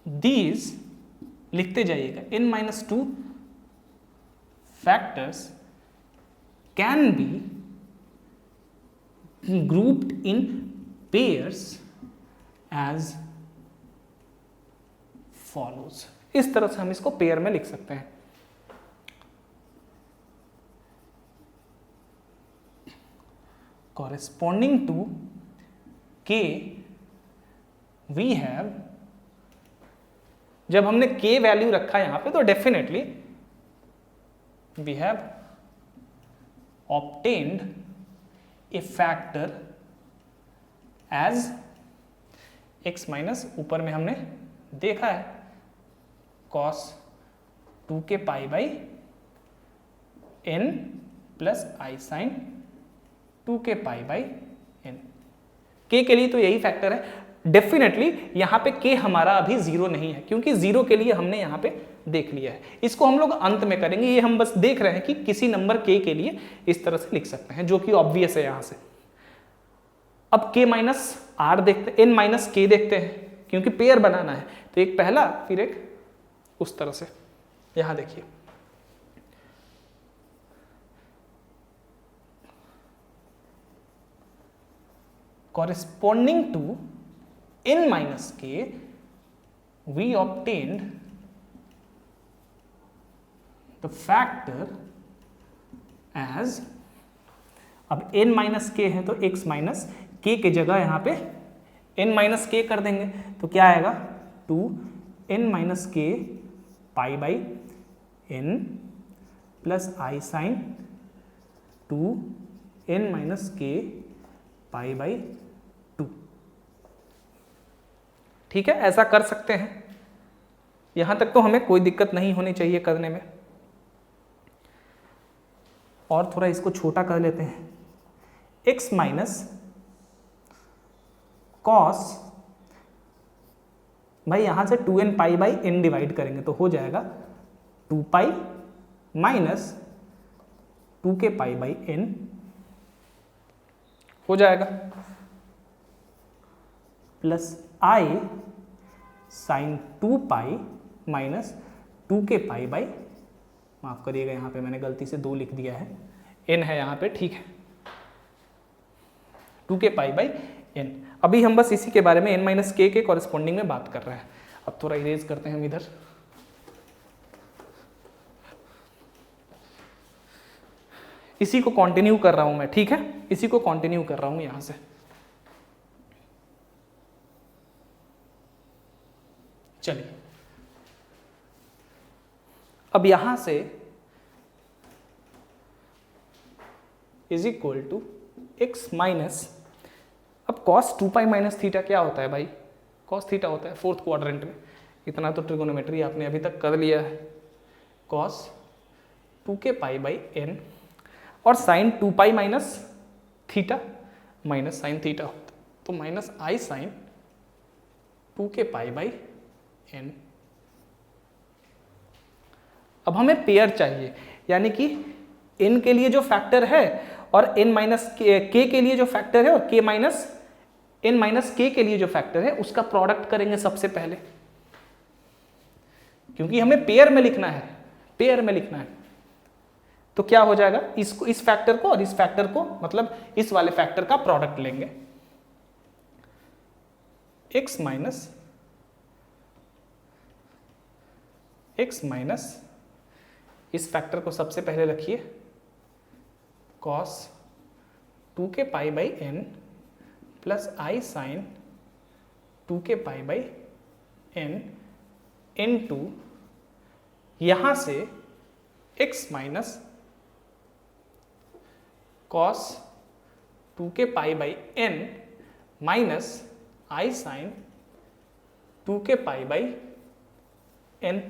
Speaker 1: these लिखते जाइएगा, n-2 factors can be grouped in pairs as follows। इस तरह से हम इसको पेयर में लिख सकते हैं। corresponding to k we have, जब हमने k वैल्यू रखा यहां पे, तो definitely we have obtained a factor as x minus, ऊपर में हमने देखा है cos 2k pi by n plus i sin 2k pi by n। k के लिए तो यही फैक्टर है। डेफिनेटली यहाँ पे k हमारा अभी 0 नहीं है, क्योंकि 0 के लिए हमने यहाँ पे देख लिया है। इसको हम लोग अंत में करेंगे, ये हम बस देख रहे हैं कि किसी नंबर k के लिए इस तरह से लिख सकते हैं, जो कि ऑब्वियस है यहाँ से। अब k माइनस r देखते हैं, n माइनस k देखते हैं, क्योंकि पेयर बनाना है। तो एक पहला, फिर एक उस तरह से। यहां देखिए, corresponding to n minus k we obtained the factor as, अब n माइनस k है तो x माइनस k की जगह यहाँ पे n माइनस k कर देंगे, तो क्या आएगा 2n minus k pi by n plus i sine 2n minus k pi by 2। ठीक है, ऐसा कर सकते हैं। यहां तक तो हमें कोई दिक्कत नहीं होनी चाहिए करने में। और थोड़ा इसको छोटा कर लेते हैं, x माइनस कॉस, भाई यहां से 2n pi by n divide करेंगे तो हो जाएगा 2 pi minus 2k pi by n हो जाएगा, plus i sine 2 pi minus 2k pi by, माफ करिएगा यहाँ पे मैंने गलती से 2 लिख दिया है, n है यहाँ पे, ठीक है, 2k पाई बाई n। अभी हम बस इसी के बारे में n माइनस k के कॉरेस्पॉन्डिंग में बात कर रहे हैं। अब थोड़ा इरेज करते हैं हम इधर, इसी को कंटिन्यू कर रहा हूं मैं, ठीक है, इसी को कंटिन्यू कर रहा हूं यहां से। चलिए, अब यहां से is equal to x minus, अब कॉस 2 पाई माइनस थीटा क्या होता है भाई, कॉस थीटा होता है फोर्थ क्वाड्रेंट में। इतना तो ट्रिगोनोमेट्री आपने अभी तक कर लिया है। Cos 2k pi by n और sine 2 pi minus theta minus sine theta होता है, तो minus i sine 2k pi by n। अब हमें पेयर चाहिए, यानी कि n के लिए जो फैक्टर है और n माइनस k के लिए जो फैक्टर है और k minus n minus k के लिए जो फैक्टर है उसका प्रोडक्ट करेंगे सबसे पहले, क्योंकि हमें पेयर में लिखना है, पेयर में लिखना है। तो क्या हो जाएगा, इसको, इस फैक्टर को और इस फैक्टर को, मतलब इस वाले फैक्टर का प्रोडक्ट लेंगे, x माइनस इस फैक्टर को सबसे पहले रखिए, cos 2k pi by n plus i sine 2k pi by n into यहां से x minus cos 2k pi by n minus i sine 2k pi by n।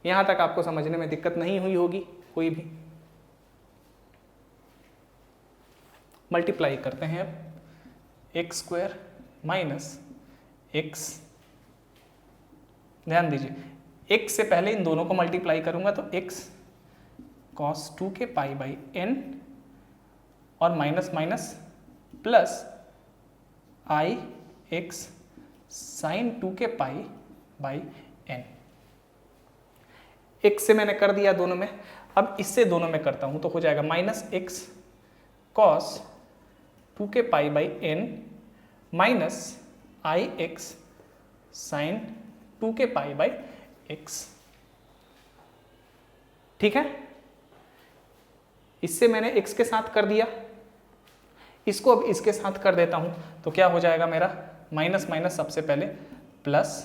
Speaker 1: यहां तक आपको समझने में दिक्कत नहीं हुई होगी कोई भी। मल्टीप्लाई करते हैं अब, एक्स स्क्वायर माइनस एक्स, ध्यान दीजिए एक्स से पहले इन दोनों को मल्टीप्लाई करूंगा तो x cos 2k pi by n और minus minus plus i x sine 2k pi by n। X से मैंने कर दिया दोनों में, अब इससे दोनों में करता हूं तो हो जाएगा minus x cos 2k pi by n minus i x sine 2k pi by x। ठीक है, इससे मैंने x के साथ कर दिया, इसको अब इसके साथ कर देता हूं तो क्या हो जाएगा मेरा, माइनस माइनस सबसे पहले plus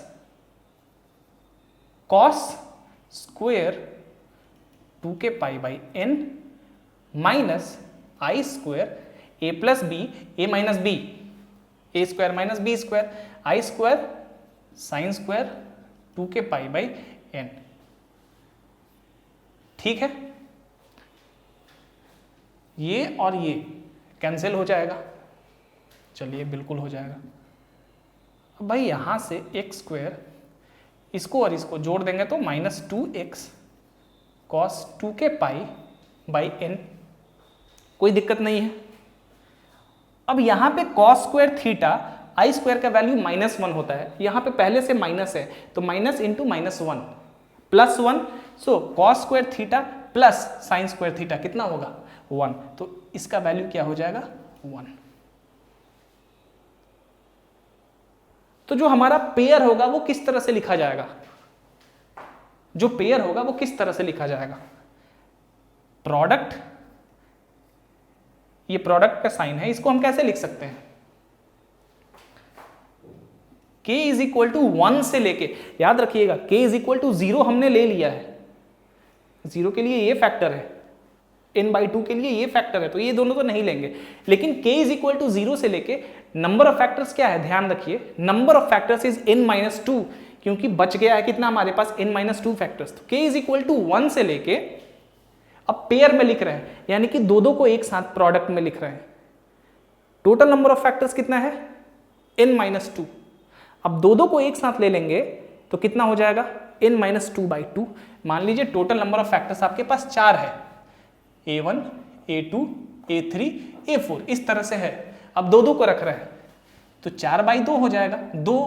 Speaker 1: cos square 2k pi by n minus i square a plus b a minus b, a square minus b square, i square sine square 2k pi by n। ठीक है, ये और ये cancel हो जाएगा, चलिए बिल्कुल हो जाएगा। अब भाई यहाँ से एक्स स्क्वायर, इसको और इसको जोड़ देंगे तो -2x cos 2k pi by n, कोई दिक्कत नहीं है। अब यहाँ पे cos स्क्वायर थीटा आई स्क्वायर का वैल्यू -1 होता है, यहाँ पे पहले से माइनस है तो माइनस इंटू -1 +1, सो cos square theta plus sine square theta कितना होगा 1, तो इसका वैल्यू क्या हो जाएगा 1। तो जो हमारा पेयर होगा वो किस तरह से लिखा जाएगा, जो पेयर होगा वो किस तरह से लिखा जाएगा, प्रोडक्ट, ये प्रोडक्ट का साइन है, इसको हम कैसे लिख सकते हैं, k इज इक्वल टू 1 से लेके, याद रखिएगा k इज इक्वल टू 0 हमने ले लिया है, 0 के लिए ये फैक्टर है, n/2 के लिए ये फैक्टर है, तो ये दोनों तो नहीं लेंगे, लेकिन k इज इक्वल टू 0 से लेके नंबर ऑफ फैक्टर्स क्या है, ध्यान रखिए number of factors is n-2, क्योंकि बच गया है कितना हमारे पास n-2 फैक्टर्स, तो k इज इक्वल टू 1 से लेके, अब पेयर में लिख रहे हैं यानी कि दो को एक साथ प्रोडक्ट में लिख रहे हैं, टोटल नंबर ऑफ फैक्टर्स कितना है n-2, अब दो को एक साथ ले लेंगे तो कितना हो जाएगा n-2/2, मान लीजिए टोटल नंबर ऑफ फैक्टर्स आपके पास 4 है, a1 a2 a3 a4 इस तरह से है, अब दो को रख रहे हैं तो 4/2 हो जाएगा, 2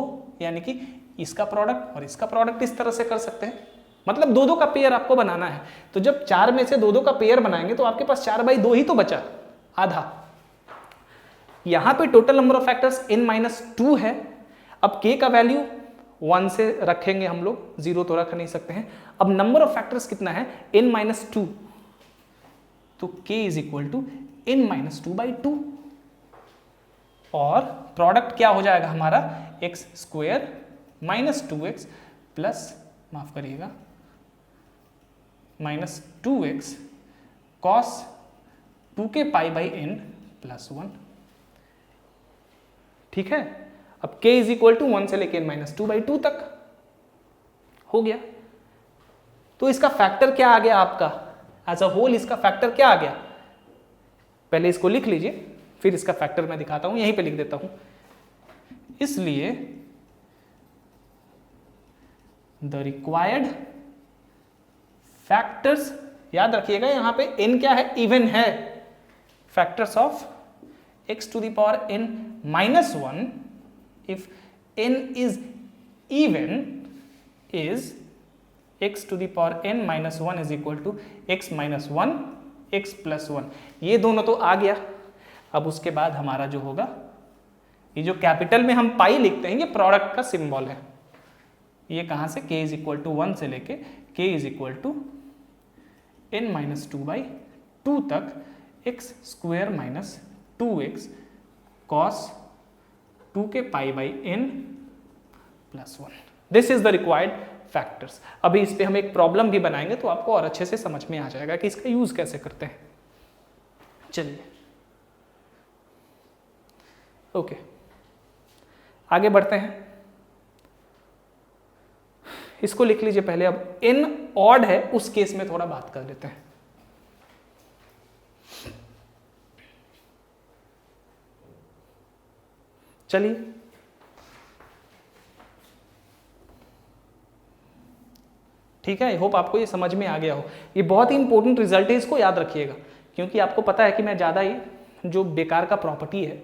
Speaker 1: यानी कि इसका प्रोडक्ट और इसका प्रोडक्ट इस तरह से कर सकते हैं, मतलब दो का पेयर आपको बनाना है, तो जब 4 में से दो का पेयर बनाएंगे तो आपके पास 4/2 ही तो बचा, आधा। यहां पे total number of factors n-2 है, अब k का वैल्यू 1 से रखेंगे हम लोग, 0 तो रख नहीं सकते हैं, अब नंबर ऑफ फैक्टर्स कितना है n-2, तो k is equal to n-2/2, और प्रोडक्ट क्या हो जाएगा हमारा एक्स स्क्वायर -2x प्लस, माफ करिएगा -2x cos 2k pi by n +1, ठीक है। अब k इज इक्वल टू 1 से लेके n-2/2 तक हो गया, तो इसका फैक्टर क्या आ गया आपका, एज अ होल इसका फैक्टर क्या आ गया, पहले इसको लिख लीजिए फिर इसका फैक्टर मैं दिखाता हूं, यहीं पे लिख देता हूं, इसलिए द रिक्वायर्ड फैक्टर्स, याद रखिएगा यहां पे n क्या है, इवन है, factors of x to the power n-1 if n is even is x to the power n-1 is equal to x minus 1 x plus 1, ये दोनों तो आ गया। अब उसके बाद हमारा जो होगा, ये जो कैपिटल में हम पाई लिखते हैं ये प्रोडक्ट का सिंबल है, ये कहां से k इज इक्वल टू 1 से लेके k is equal to n-2/2 तक x square minus 2x cos 2k pi by n plus 1, this is the required factors. अभी इस पे हम एक प्रॉब्लम भी बनाएंगे तो आपको और अच्छे से समझ में आ जाएगा कि इसका यूज कैसे करते हैं। चलिए ओके, आगे बढ़ते हैं, इसको लिख लीजिए पहले। अब n ऑड है उस केस में थोड़ा बात कर लेते हैं। चलिए ठीक है, आई होप आपको ये समझ में आ गया हो, ये बहुत ही इंपॉर्टेंट रिजल्ट है, इसको याद रखिएगा, क्योंकि आपको पता है कि मैं ज़्यादा ही जो बेकार का प्रॉपर्टी है,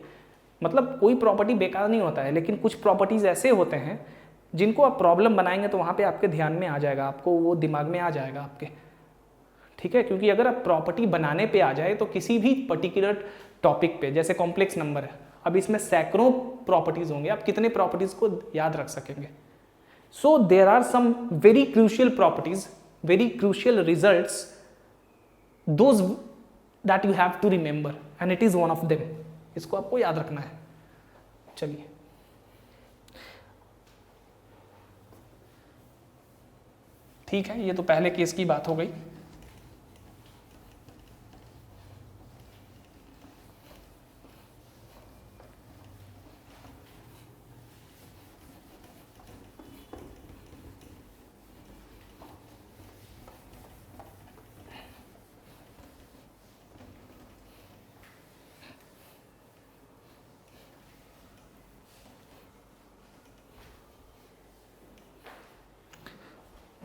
Speaker 1: मतलब कोई प्रॉपर्टी बेकार नहीं होता है, लेकिन कुछ प्रॉपर्टीज़ ऐसे होते हैं जिनको आप प्रॉब्लम बनाएंगे तो वहाँ पे आपके ध्यान में आ जाएगा, आपको वो दिमाग में आ जाएगा आपके, ठीक है। क्योंकि अगर आप प्रॉपर्टी बनाने पे आ जाए तो किसी भी पर्टिकुलर टॉपिक पे, जैसे कॉम्प्लेक्स नंबर है, अब इसमें सैकड़ों प्रॉपर्टीज़ होंगे, आप कितने प्रॉपर्टीज़ को याद रख सकेंगे। So there are some very crucial properties, very crucial results, those that you have to remember and it is one of them, इसको आपको याद रखना है। चलिए ठीक है, ये तो पहले केस की बात हो गई।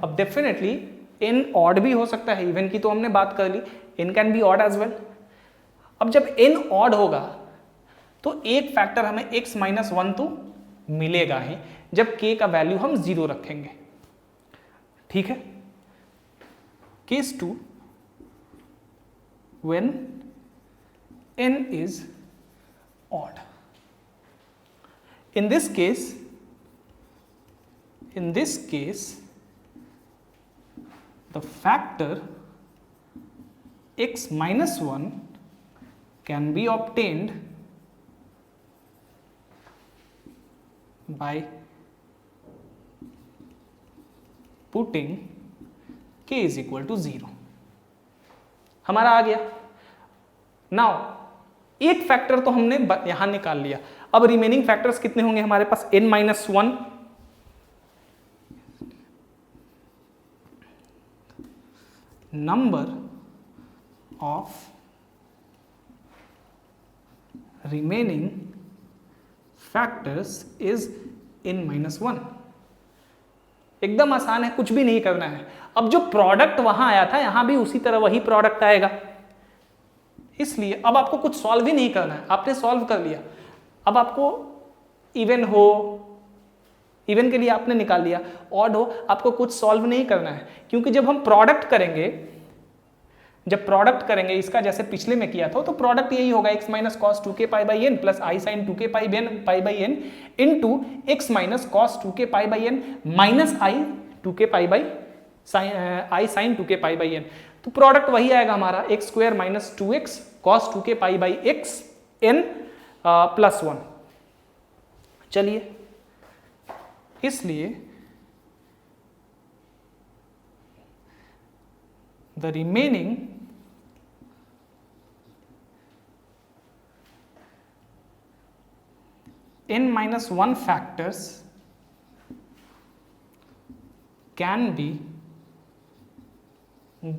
Speaker 1: अब डेफिनेटली n ऑड भी हो सकता है, इवन की तो हमने बात कर ली, n can be odd as well. अब जब n ऑड होगा तो एक फैक्टर हमें x माइनस 1 तो मिलेगा ही, जब k का वैल्यू हम 0 रखेंगे। ठीक है, case 2 when n is odd. In this case the factor x minus 1 can be obtained by putting k is equal to 0। हमारा आ गया। नाउ एक फैक्टर तो हमने यहां निकाल लिया, अब रिमेनिंग फैक्टर्स कितने होंगे हमारे पास? n minus 1, number of remaining factors is n minus 1। एकदम आसान है, कुछ भी नहीं करना है। अब जो प्रोडक्ट वहां आया था यहां भी उसी तरह वही प्रोडक्ट आएगा, इसलिए अब आपको कुछ सॉल्व ही नहीं करना है, आपने सॉल्व कर लिया। अब आपको इवन हो, इवन के लिए आपने निकाल लिया, ऑड हो, आपको कुछ सॉल्व नहीं करना है, क्योंकि जब हम प्रोडक्ट करेंगे इसका जैसे पिछले में किया था, तो प्रोडक्ट यही होगा x minus cos 2k pi by n plus i sine 2k pi by n into x minus cos 2k pi by n minus i 2k pi by i sine 2k pi by n. तो product वही आएगा हमारा x square minus 2x cos 2k pi by x n plus 1। चलिए, इसलिए the remaining n minus 1 factors can be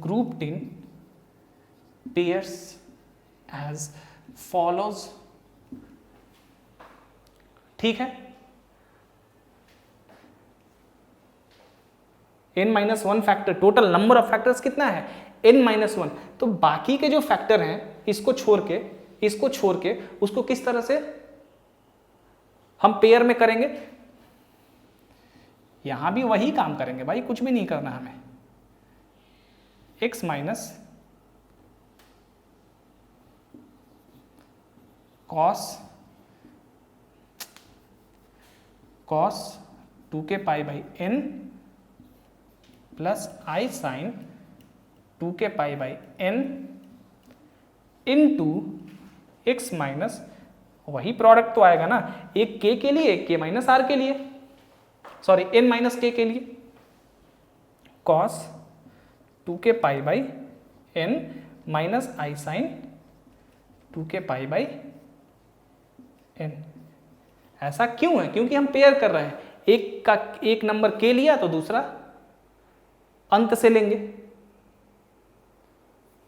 Speaker 1: grouped in pairs as follows। ठीक है, n minus 1 factor, total number of factors कितना है? n minus 1। तो बाकी के जो फैक्टर हैं इसको छोड़ के उसको किस तरह से हम पेयर में करेंगे? यहां भी वही काम करेंगे भाई, कुछ भी नहीं करना हमें। x minus cos 2k pi by n plus i sine 2k pi by n into x minus, वही प्रोडक्ट तो आएगा ना, एक k के लिए एक k माइनस r के लिए, सॉरी n माइनस k के लिए, cos 2k pi by n minus i sine 2k pi by n। ऐसा क्यों है? क्योंकि हम पेयर कर रहे हैं, एक नंबर k लिया तो दूसरा अंत से लेंगे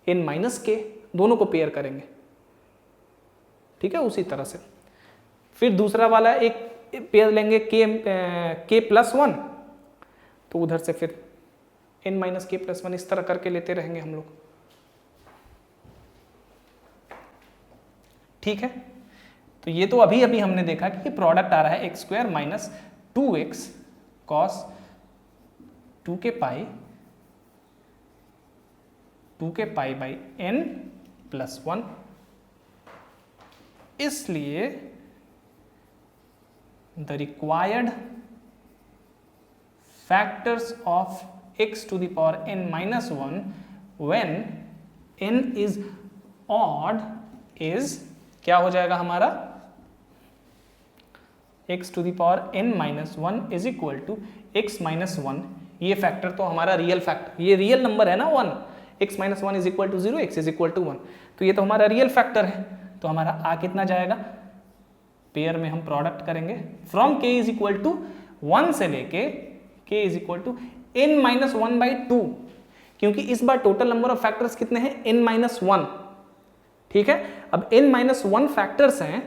Speaker 1: n माइनस k, दोनों को पेयर करेंगे। ठीक है, उसी तरह से फिर दूसरा वाला एक पेयर लेंगे k प्लस 1, तो उधर से फिर n माइनस k प्लस 1 इस तरह करके लेते रहेंगे हम लोग। ठीक है, तो ये तो अभी हमने देखा कि प्रोडक्ट आ रहा है x square minus 2x cos 2k pi by n plus 1। इसलिए the required factors of x to the power n minus 1 when n is odd is क्या हो जाएगा हमारा? x to the power n minus 1 is equal to x minus 1। ये factor तो हमारा real factor, ये real number है ना 1, x minus 1 is equal to 0, x is equal to 1, तो ये तो हमारा रियल फैक्टर है। तो हमारा आ कितना जाएगा? पेयर में हम प्रोडक्ट करेंगे from k is equal to 1 से लेके k is equal to n minus 1 by 2, क्योंकि इस बार टोटल नंबर ऑफ फैक्टर्स कितने हैं? n minus 1। ठीक है, अब n माइनस 1 फैक्टर्स हैं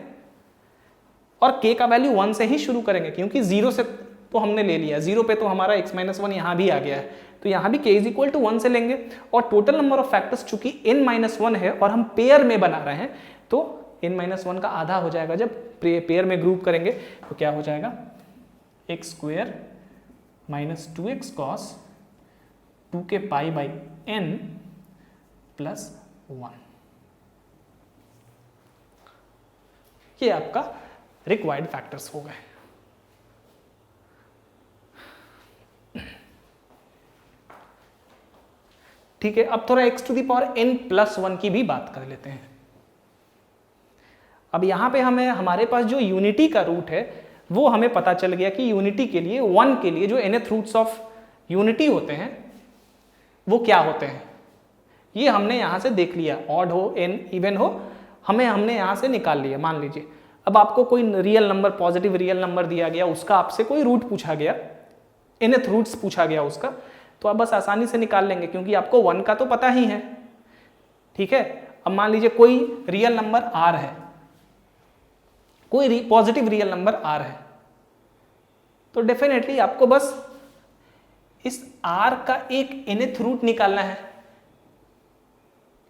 Speaker 1: और k का वैल्यू 1 से ही शुरू करेंगे, क्योंकि 0 से तो हमने ले लिया, 0 पे तो हमारा x माइनस 1 यहाँ भी आ गया है, तो यहाँ भी k इज इक्वल टू 1 से लेंगे। और टोटल नंबर ऑफ फैक्टर्स चूंकि n माइनस 1 है और हम पेयर में बना रहे हैं, तो n माइनस 1 का आधा हो जाएगा। जब पेयर में ग्रुप करेंगे तो क्या हो जाएगा, x square minus 2x cos 2k pi by n plus 1। ये आपका रिक्वायर्ड फैक्टर्स हो गए। ठीक है, अब थोड़ा x to the power n plus 1 की भी बात कर लेते हैं। अब यहां पे हमारे पास जो यूनिटी का रूट है वो हमें पता चल गया कि यूनिटी के लिए 1 के लिए जो nth रूट्स ऑफ यूनिटी होते हैं वो क्या होते हैं, ये हमने यहां से देख लिया। ऑड हो n इवन हो, हमने यहां से निकाल लिया। मान लीजिए अब आपको कोई real number, positive real number दिया गया, उसका आपसे कोई रूट पूछा गया, nth रूट्स पूछा गया उसका, तो आप बस आसानी से निकाल लेंगे क्योंकि आपको 1 का तो पता ही है। ठीक है, अब मान लीजिए कोई रियल नंबर r है, कोई पॉजिटिव रियल नंबर r है, तो डेफिनेटली आपको बस इस r का एक nth रूट निकालना है,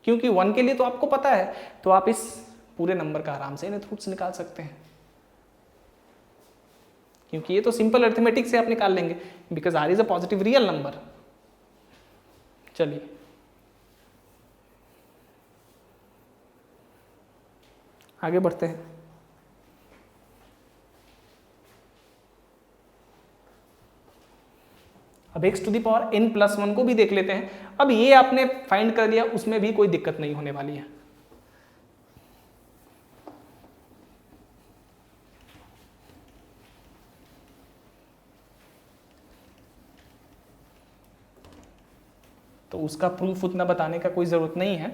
Speaker 1: क्योंकि 1 के लिए तो आपको पता है, तो आप इस पूरे नंबर का आराम से nth रूट्स निकाल सकते हैं, क्योंकि ये तो सिंपल अरिथमेटिक से आप निकाल लेंगे, because r is a positive real number. चलिए आगे बढ़ते हैं। अब x to the power n plus 1 को भी देख लेते हैं। अब ये आपने फाइंड कर लिया, उसमें भी कोई दिक्कत नहीं होने वाली है। तो उसका प्रूफ उतना बताने का कोई जरूरत नहीं है,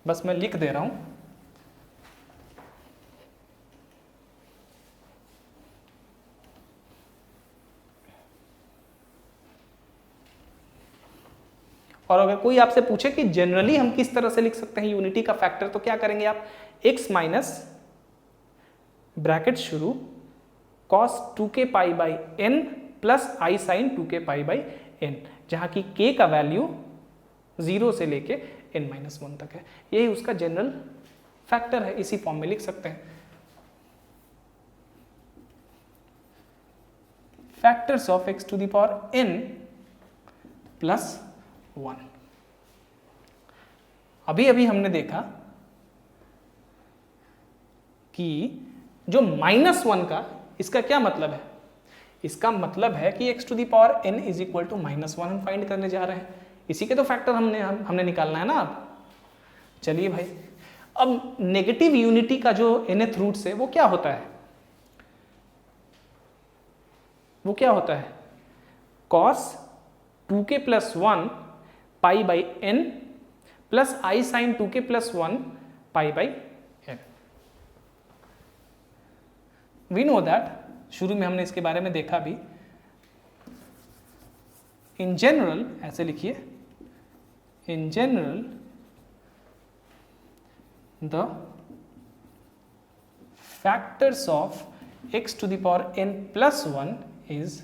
Speaker 1: बस मैं लिख दे रहा हूं। और अगर कोई आपसे पूछे कि जनरली हम किस तरह से लिख सकते हैं यूनिटी का फैक्टर, तो क्या करेंगे आप, x माइनस ब्रैकेट शुरू cos 2k pi by n plus i sine 2k pi by n, जहां की k का वैल्यू 0 से लेके n माइनस 1 तक है। यही उसका जनरल फैक्टर है, इसी फॉर्म में लिख सकते हैं। Factors of x to the power n plus 1। अभी अभी हमने देखा कि जो -1 का, इसका क्या मतलब है, इसका मतलब है कि x to the power n is equal to -1 हम फाइंड करने जा रहे हैं। इसी के तो फैक्टर हमने निकालना है ना। अब चलिए भाई, अब नेगेटिव यूनिटी का जो nth रूट्स है वो क्या होता है, वो क्या होता है, cos 2k plus 1 pi by n plus i sine 2k plus 1 pi by n। We know that, शुरू में हमने इसके बारे में देखा भी। इन जनरल ऐसे लिखिए, in general the factors of x to the power n plus 1 is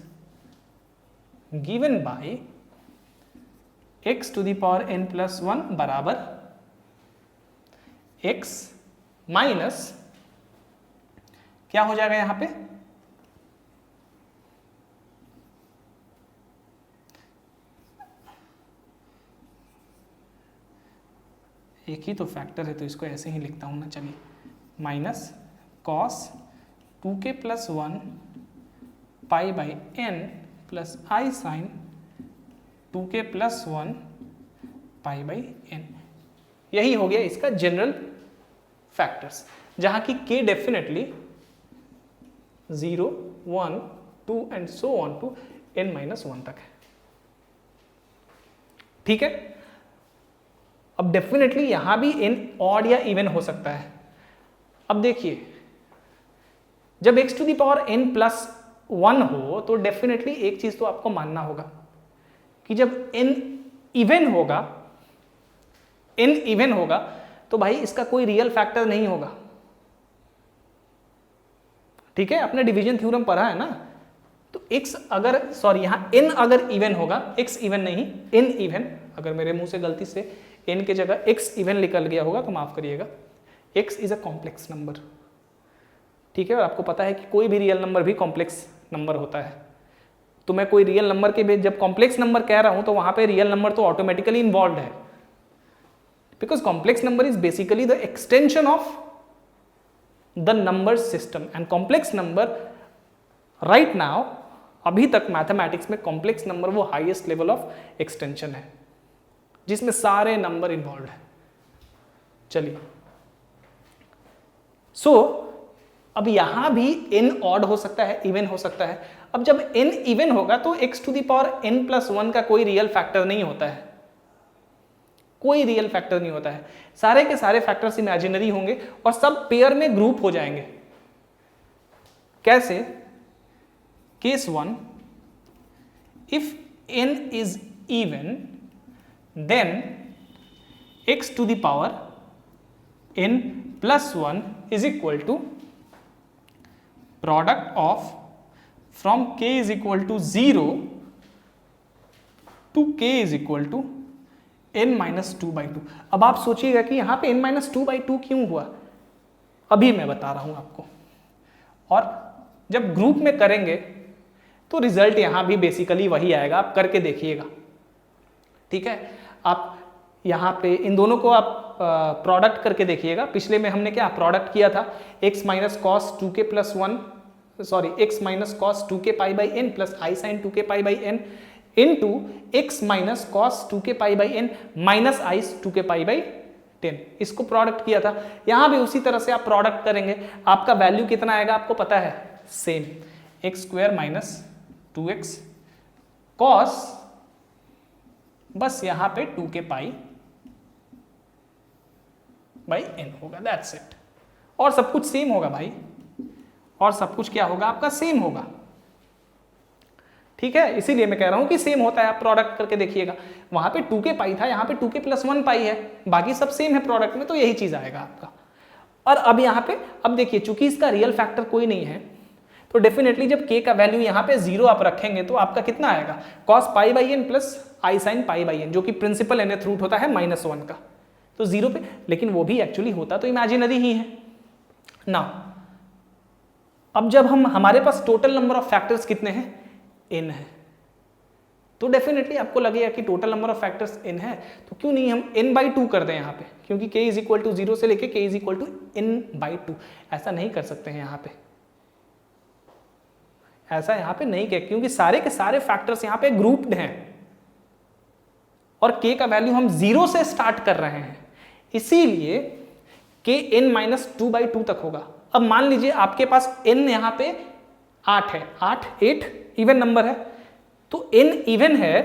Speaker 1: given by x to the power n plus 1 बराबर x माइनस, क्या हो जाएगा यहां पे, एक ही तो फैक्टर है तो इसको ऐसे ही लिखता हूं ना। चलिए, minus cos 2k plus 1 pi by n plus i sine 2k plus 1 pi by n। यही हो गया इसका जनरल फैक्टर्स, जहां की k definitely 0, 1, 2 and so on to n minus 1 तक है। ठीक है, अब डेफिनेटली यहां भी n ऑड या इवन हो सकता है। अब देखिए, जब x to the power n plus 1 हो तो डेफिनेटली एक चीज तो आपको मानना होगा कि जब n इवन होगा तो भाई इसका कोई रियल फैक्टर नहीं होगा। ठीक है, आपने डिवीजन थ्योरम पढ़ा है ना, तो x अगर सॉरी यहाँ n अगर इवन होगा, x इवन नहीं n इवन, अगर मेरे मुंह से गलती से n की जगह x इवन निकल गया होगा तो माफ करिएगा, x is a complex number, ठीक है। और आपको पता है कि कोई भी रियल नंबर भी कॉम्प्लेक्स नंबर होता है, तो मैं कोई रियल नंबर के जब कॉम्प्लेक्स नंबर कह रहा हूं तो वहां पे रियल नंबर तो ऑटोमेटिकली इन्वॉल्व है, because complex number is basically the extension of the number system and complex number right now, अभी तक मैथमेटिक्स में कॉम्प्लेक्स नंबर वो हाईएस्ट लेवल ऑफ एक्सटेंशन है जिसमें सारे नंबर इन्वॉल्व है। चलिए सो अब यहां भी n ऑड हो सकता है, इवन हो सकता है। अब जब n इवन होगा तो x to the power n+1 का कोई रियल फैक्टर नहीं होता है, कोई रियल फैक्टर नहीं होता है, सारे के सारे फैक्टर्स इमेजिनरी होंगे और सब पेयर में ग्रुप हो जाएंगे। कैसे? Case 1, if n is even then x to the power n+1 is equal to product of from k is equal to 0 to k is equal to n-2/2। अब आप सोचिएगा कि यहां पे n-2/2 क्यों हुआ, अभी मैं बता रहा हूं आपको। और जब ग्रुप में करेंगे तो रिजल्ट यहां भी बेसिकली वही आएगा, आप करके देखिएगा, ठीक है। आप यहां पे इन दोनों को आप प्रोडक्ट करके देखिएगा। पिछले में हमने क्या प्रोडक्ट किया था, x minus cos 2k plus 1 sorry x minus cos 2k pi by n plus i sine 2k pi by n into x minus cos 2k pi by n minus i 2k pi by 10, इसको product किया था। यहां भी उसी तरह से आप product करेंगे, आपका वैल्यू कितना आएगा आपको पता है, same x square minus 2x cos, बस यहां पे 2k पाई बाई n होगा, दैट्स इट। और सब कुछ सेम होगा भाई, और सब कुछ क्या होगा आपका सेम होगा, ठीक है। इसीलिए मैं कह रहा हूं कि सेम होता है, आप प्रोडक्ट करके देखिएगा। वहां पे 2k पाई था, यहां पे 2k प्लस 1 पाई है, बाकी सब सेम है प्रोडक्ट में, तो यही चीज आएगा आपका। और अब यहां पे अब देखिए, चूंकि इसका रियल फैक्टर कोई नहीं है तो डेफिनेटली जब k का वैल्यू यहां पे 0 आप रखेंगे तो आपका कितना आएगा, cos pi by n plus i sine pi by n, जो कि प्रिंसिपल nth रूट होता है -1 का, तो 0 पे, लेकिन वो भी एक्चुअली होता तो इमेजिनरी ही है ना। अब जब हमारे पास टोटल नंबर ऑफ फैक्टर्स कितने हैं, n है, तो डेफिनेटली आपको लगेगा कि total number of factors n है, तो क्यों नहीं हम n/2 कर दें यहाँ पे, क्योंकि k इज इक्वल टू 0 से लेके k is equal to n/2। ऐसा नहीं कर सकते हैं यहाँ पे, ऐसा यहाँ पे नहीं कह, क्योंकि सारे के सारे फैक्टर्स यहाँ पे ग्रुप्ड हैं और k का वैल्यू हम 0 से स्टार्ट कर रहे हैं, इसीलिए k n-2/2 तक होगा। अब मान लीजिए आपके पास n यहाँ पे 8 है, 8 इवन नंबर है, तो n इवन है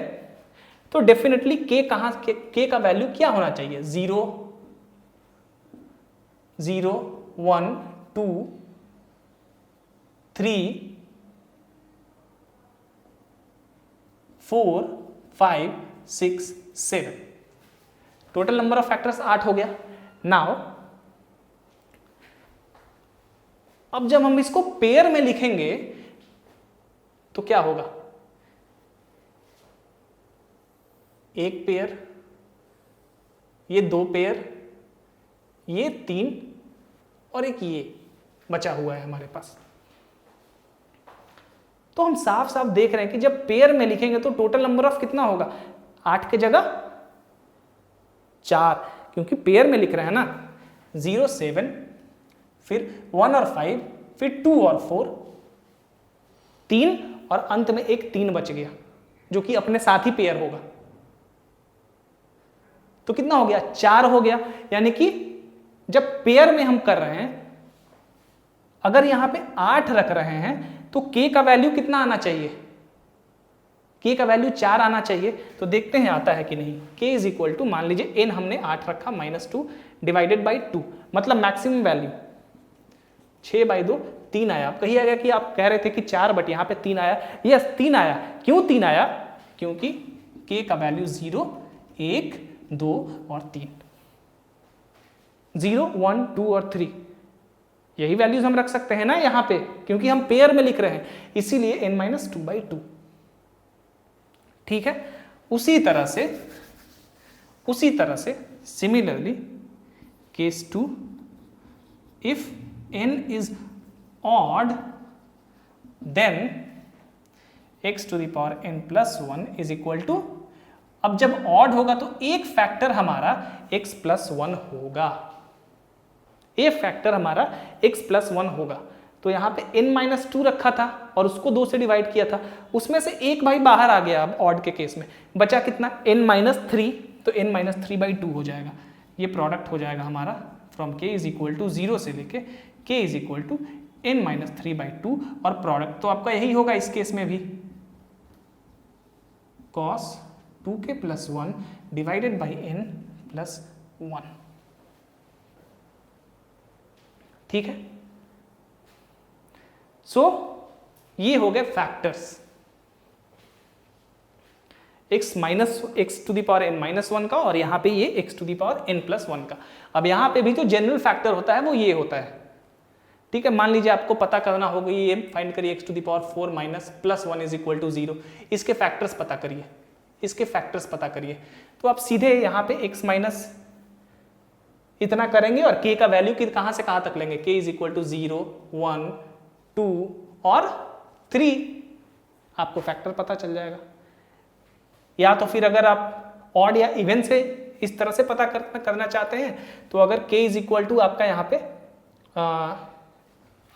Speaker 1: तो डेफिनेटली k का वैल्यू क्या होना चाहिए, 0 0 1 2 3 4 5 6 7, टोटल नंबर ऑफ फैक्टर्स 8 हो गया। नाउ अब जब हम इसको पेयर में लिखेंगे तो क्या होगा, एक पेयर, ये 2 पेयर, ये 3 और एक ये बचा हुआ है हमारे पास। तो हम साफ साफ देख रहे हैं कि जब पेयर में लिखेंगे तो टोटल नंबर ऑफ कितना होगा, 8 की जगह 4, क्योंकि पेयर में लिख रहे हैं ना, 0 7 फिर 1 और 5 फिर 2 और 4 3 और अंत में एक 3 बच गया जो कि अपने साथ ही पेयर होगा, तो कितना हो गया, 4 हो गया। यानी कि जब पेयर में हम कर रहे हैं, अगर यहां पे 8 रख रहे हैं तो k का वैल्यू कितना आना चाहिए, k का वैल्यू 4 आना चाहिए। तो देखते हैं आता है कि नहीं। k इज इक्वल टू, मान लीजिए n हमने 8 रखा, -2 डिवाइडेड बाई 2, मतलब मैक्सिमम वैल्यू 6/2 3 आया। आप कहिएगा कि आप कह रहे थे कि 4 बट यहाँ पे 3 आया, यस 3 आया। क्यों 3 आया, क्योंकि k का वैल्यू 0 1 2 और 3, 0 1 2 और 3, यही वैल्यूज हम रख सकते हैं ना यहाँ पे, क्योंकि हम पेयर में लिख रहे हैं, इसीलिए n-2/2। ठीक है, उसी तरह से similarly case 2, if n is odd then x⁻n+1 is equal to, अब जब ऑड होगा तो एक फैक्टर हमारा x+1 होगा, एक फैक्टर हमारा x+1 होगा। तो यहाँ पे n-2 रखा था और उसको 2 से डिवाइड किया था, उसमें से एक भाई बाहर आ गया। अब ऑड के केस में बचा कितना, n-3, तो n-3/2 हो जाएगा। ये प्रोडक्ट हो जाएगा हमारा from k is equal to 0 से लेके k is equal to n-3/2, और प्रोडक्ट तो आपका यही होगा इस केस में भी, cos 2k+1 divided by n+1। ठीक है, सो ये हो गए फैक्टर्स x-n-1 का, और यहां पे ये x⁻n+1 का। अब यहां पे भी जो जनरल फैक्टर होता है वो ये होता है। ठीक है, मान लीजिए आपको पता करना होगा, ये फाइंड करिए x⁻4-+1 इज इक्वल टू 0, इसके फैक्टर्स पता करिए, तो आप सीधे यहाँ पे x माइनस इतना करेंगे और k का वैल्यू कहां से कहां तक लेंगे, k इज इक्वल टू 0, 1, 2 और 3, आपको फैक्टर पता चल जाएगा। या तो फिर अगर आप ऑड या इवन से इस तरह से पता करना चाहते हैं, तो अगर k इज इक्वल टू आपका यहाँ पे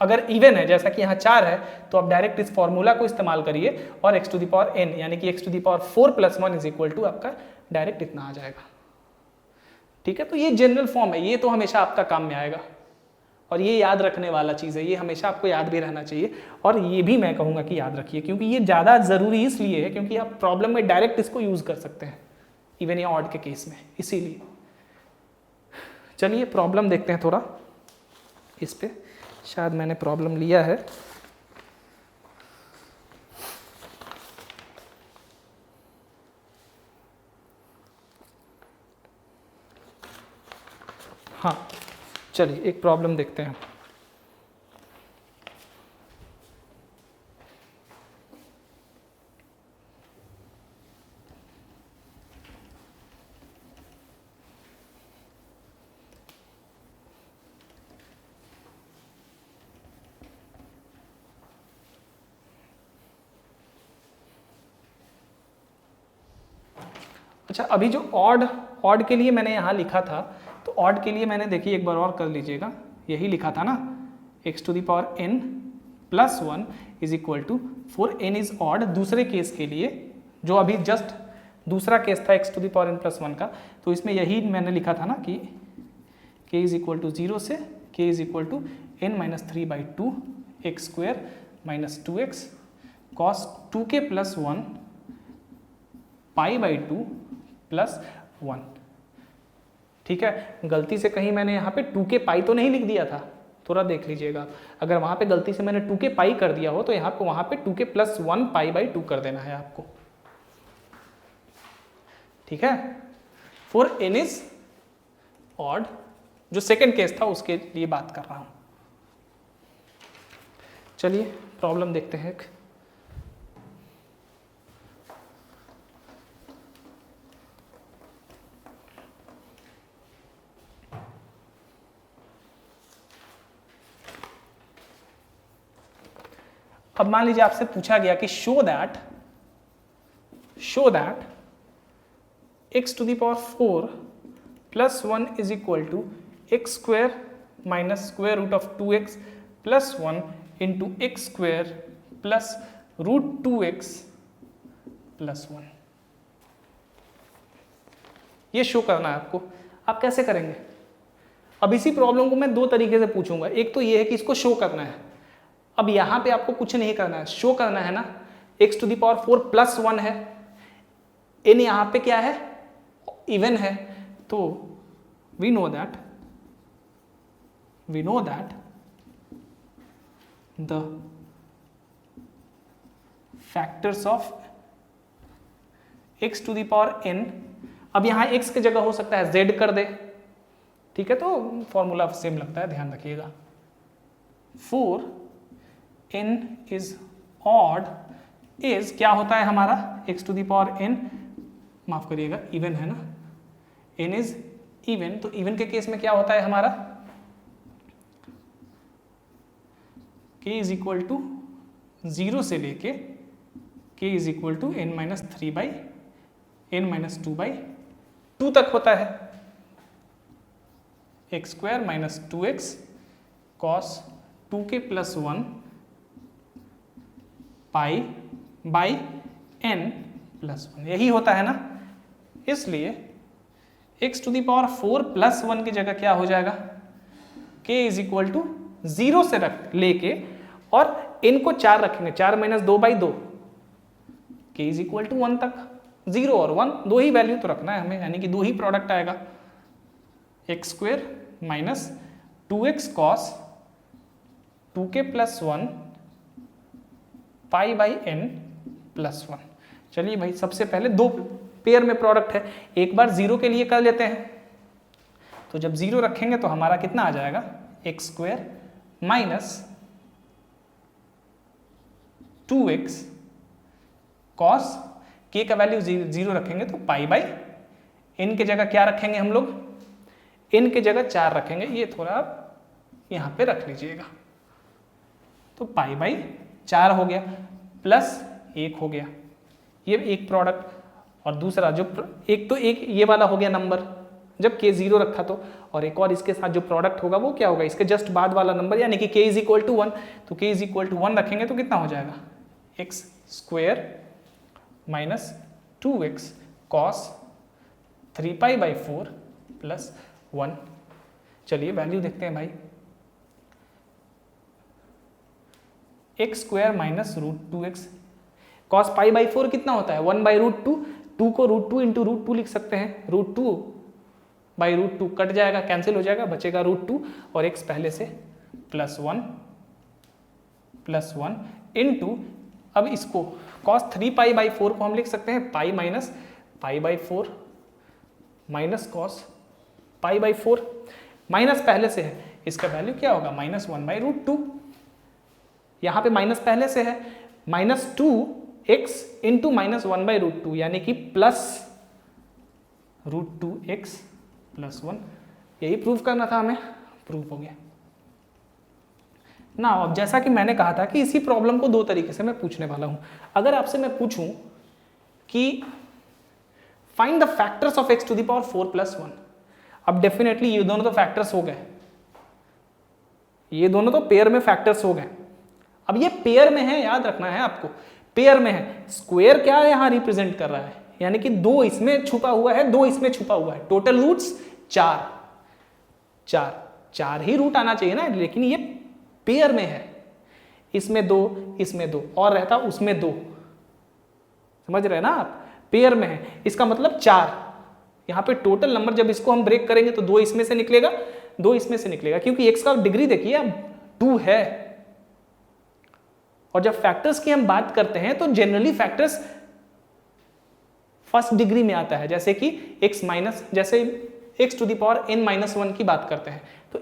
Speaker 1: अगर इवन है, जैसा कि यहाँ 4 है, तो आप डायरेक्ट इस फॉर्मूला को इस्तेमाल करिए और x⁻n यानी कि x⁻4+1 इज इक्वल टू आपका डायरेक्ट इतना आ जाएगा। ठीक है, तो ये जनरल फॉर्म है, ये तो हमेशा आपका काम में आएगा और ये याद रखने वाला चीज़ है, ये हमेशा आपको याद भी रहना चाहिए। और ये भी मैं कहूँगा कि याद रखिए, क्योंकि ये ज़्यादा ज़रूरी इसलिए है क्योंकि आप प्रॉब्लम में डायरेक्ट इसको यूज़ कर सकते हैं, इवन या ऑड के केस में, इसीलिए। चलिए प्रॉब्लम देखते हैं थोड़ा इस पे, शायद मैंने प्रॉब्लम लिया है। हाँ चलिए एक प्रॉब्लम देखते हैं। अच्छा, अभी जो ऑड के लिए मैंने यहाँ लिखा था, तो ऑड के लिए मैंने देखिए एक बार और कर लीजिएगा, यही लिखा था ना, x⁻n+1 is equal to 4n is odd. दूसरे केस के लिए जो अभी जस्ट दूसरा केस था x⁻n+1 का, तो इसमें यही मैंने लिखा था ना कि k इज इक्वल टू 0 से k is equal to n-3/2 x² - 2x cos 2k+1 π/2 +1। ठीक है, गलती से कहीं मैंने यहाँ पे 2k पाई तो नहीं लिख दिया था, थोड़ा देख लीजिएगा। अगर वहाँ पे गलती से मैंने 2k पाई कर दिया हो तो यहाँ पे वहाँ पे 2k+1 π/2 कर देना है आपको। ठीक है, फॉर n इज ऑड, जो सेकेंड केस था उसके लिए बात कर रहा हूँ। चलिए प्रॉब्लम देखते हैं एक। अब मान लीजिए आपसे पूछा गया कि show that x⁻4+1 is equal to x² - √2x +1 into x² +√2x +1। ये शो करना है आपको। आप कैसे करेंगे? अब इसी प्रॉब्लम को मैं दो तरीके से पूछूंगा। एक तो ये है कि इसको शो करना है। अब यहां पे आपको कुछ नहीं करना है, शो करना है ना। x⁻4+1 है, n यहां पे क्या है, इवन है, तो we know that the factors of x⁻n, अब यहां x की जगह हो सकता है z कर दे। ठीक है, तो फॉर्मूला सेम लगता है, ध्यान रखिएगा। 4 n इज ऑड इज क्या होता है हमारा x to the power n, माफ करिएगा इवन है ना, n इज इवन, तो इवन के केस में क्या होता है हमारा k इज इक्वल टू 0 से लेके k is equal to n minus 3 by n minus 2 by 2 तक होता है। X square minus 2x cos 2k plus 1 pi by n plus 1, यही होता है ना। इसलिए x to the power 4 plus 1 की जगह क्या हो जाएगा, k इज इक्वल टू 0 से रख लेके और n को 4 रखेंगे, 4 minus 2 by 2, k is equal to 1 तक। 0 और 1 दो ही वैल्यू तो रखना है हमें, यानी कि दो ही प्रोडक्ट आएगा। X square minus 2x cos 2k plus 1 pi by n plus 1। चलिए भाई, सबसे पहले दो पेयर में प्रोडक्ट है, एक बार 0 के लिए कर लेते हैं। तो जब 0 रखेंगे तो हमारा कितना आ जाएगा, x square minus 2x cos k का वैल्यू 0 रखेंगे तो पाई बाई n की जगह क्या रखेंगे हम लोग, n की जगह 4 रखेंगे, ये थोड़ा आप यहाँ पे रख लीजिएगा। तो पाई बाई 4 हो गया प्लस 1 हो गया, ये एक प्रोडक्ट। और दूसरा जो एक तो एक ये वाला हो गया नंबर जब k 0 रखा तो, और एक और इसके साथ जो प्रोडक्ट होगा वो क्या होगा, इसके जस्ट बाद वाला नंबर, यानी कि k इज इक्वल टू 1। तो k इज इक्वल टू 1 रखेंगे तो कितना हो जाएगा, x square minus 2x cos 3 pi by 4 plus 1। चलिए वैल्यू देखते हैं भाई, x square minus root 2x cos pi by 4 कितना होता है, 1 बाई रूट 2, 2 को रूट 2 इंटू रूट 2 लिख सकते हैं, रूट 2 बाई रूट 2 कट जाएगा, कैंसिल हो जाएगा, बचेगा रूट 2 और x पहले से प्लस 1 इंटू, अब इसको कॉस 3 पाई बाई 4 को हम लिख सकते हैं पाई minus pi by 4 minus cos pi by 4, minus पहले से है, इसका वैल्यू क्या होगा, माइनस 1 बाई रूट 2। यहाँ पे माइनस पहले से है, minus 2x into minus 1 by root 2, यानी कि प्लस रूट 2x प्लस 1। यही प्रूव करना था हमें, प्रूव हो गया ना। अब जैसा कि मैंने कहा था कि इसी प्रॉब्लम को दो तरीके से मैं पूछने वाला हूं। अगर आपसे मैं पूछूं कि find the factors of x to the power 4 plus 1, अब डेफिनेटली ये दोनों तो फैक्टर्स हो गए, ये दोनों तो पेयर में फैक्टर्स हो गए। अब ये पेयर में है, याद रखना है आपको, पेयर में है। स्क्वायर क्या यहां रिप्रेजेंट कर रहा है, यानी कि 2 इसमें छुपा हुआ है, 2 इसमें छुपा हुआ है, टोटल रूट्स 4 ही रूट आना चाहिए ना, लेकिन ये पेयर में है, इसमें 2 इसमें 2 और रहता उसमें 2, समझ रहे हैं ना आप, पेयर में है, इसका मतलब 4। यहाँ पे टोटल नंबर जब इसको हम ब्रेक करेंगे तो 2 इसमें से निकलेगा, 2 इसमें से निकलेगा, क्योंकि x का डिग्री देखिए अब 2 है। और जब फैक्टर्स की हम बात करते हैं तो जनरली फैक्टर्स फर्स्ट डिग्री में आता है, जैसे कि x माइनस, जैसे x to the power n minus 1 की बात करते हैं तो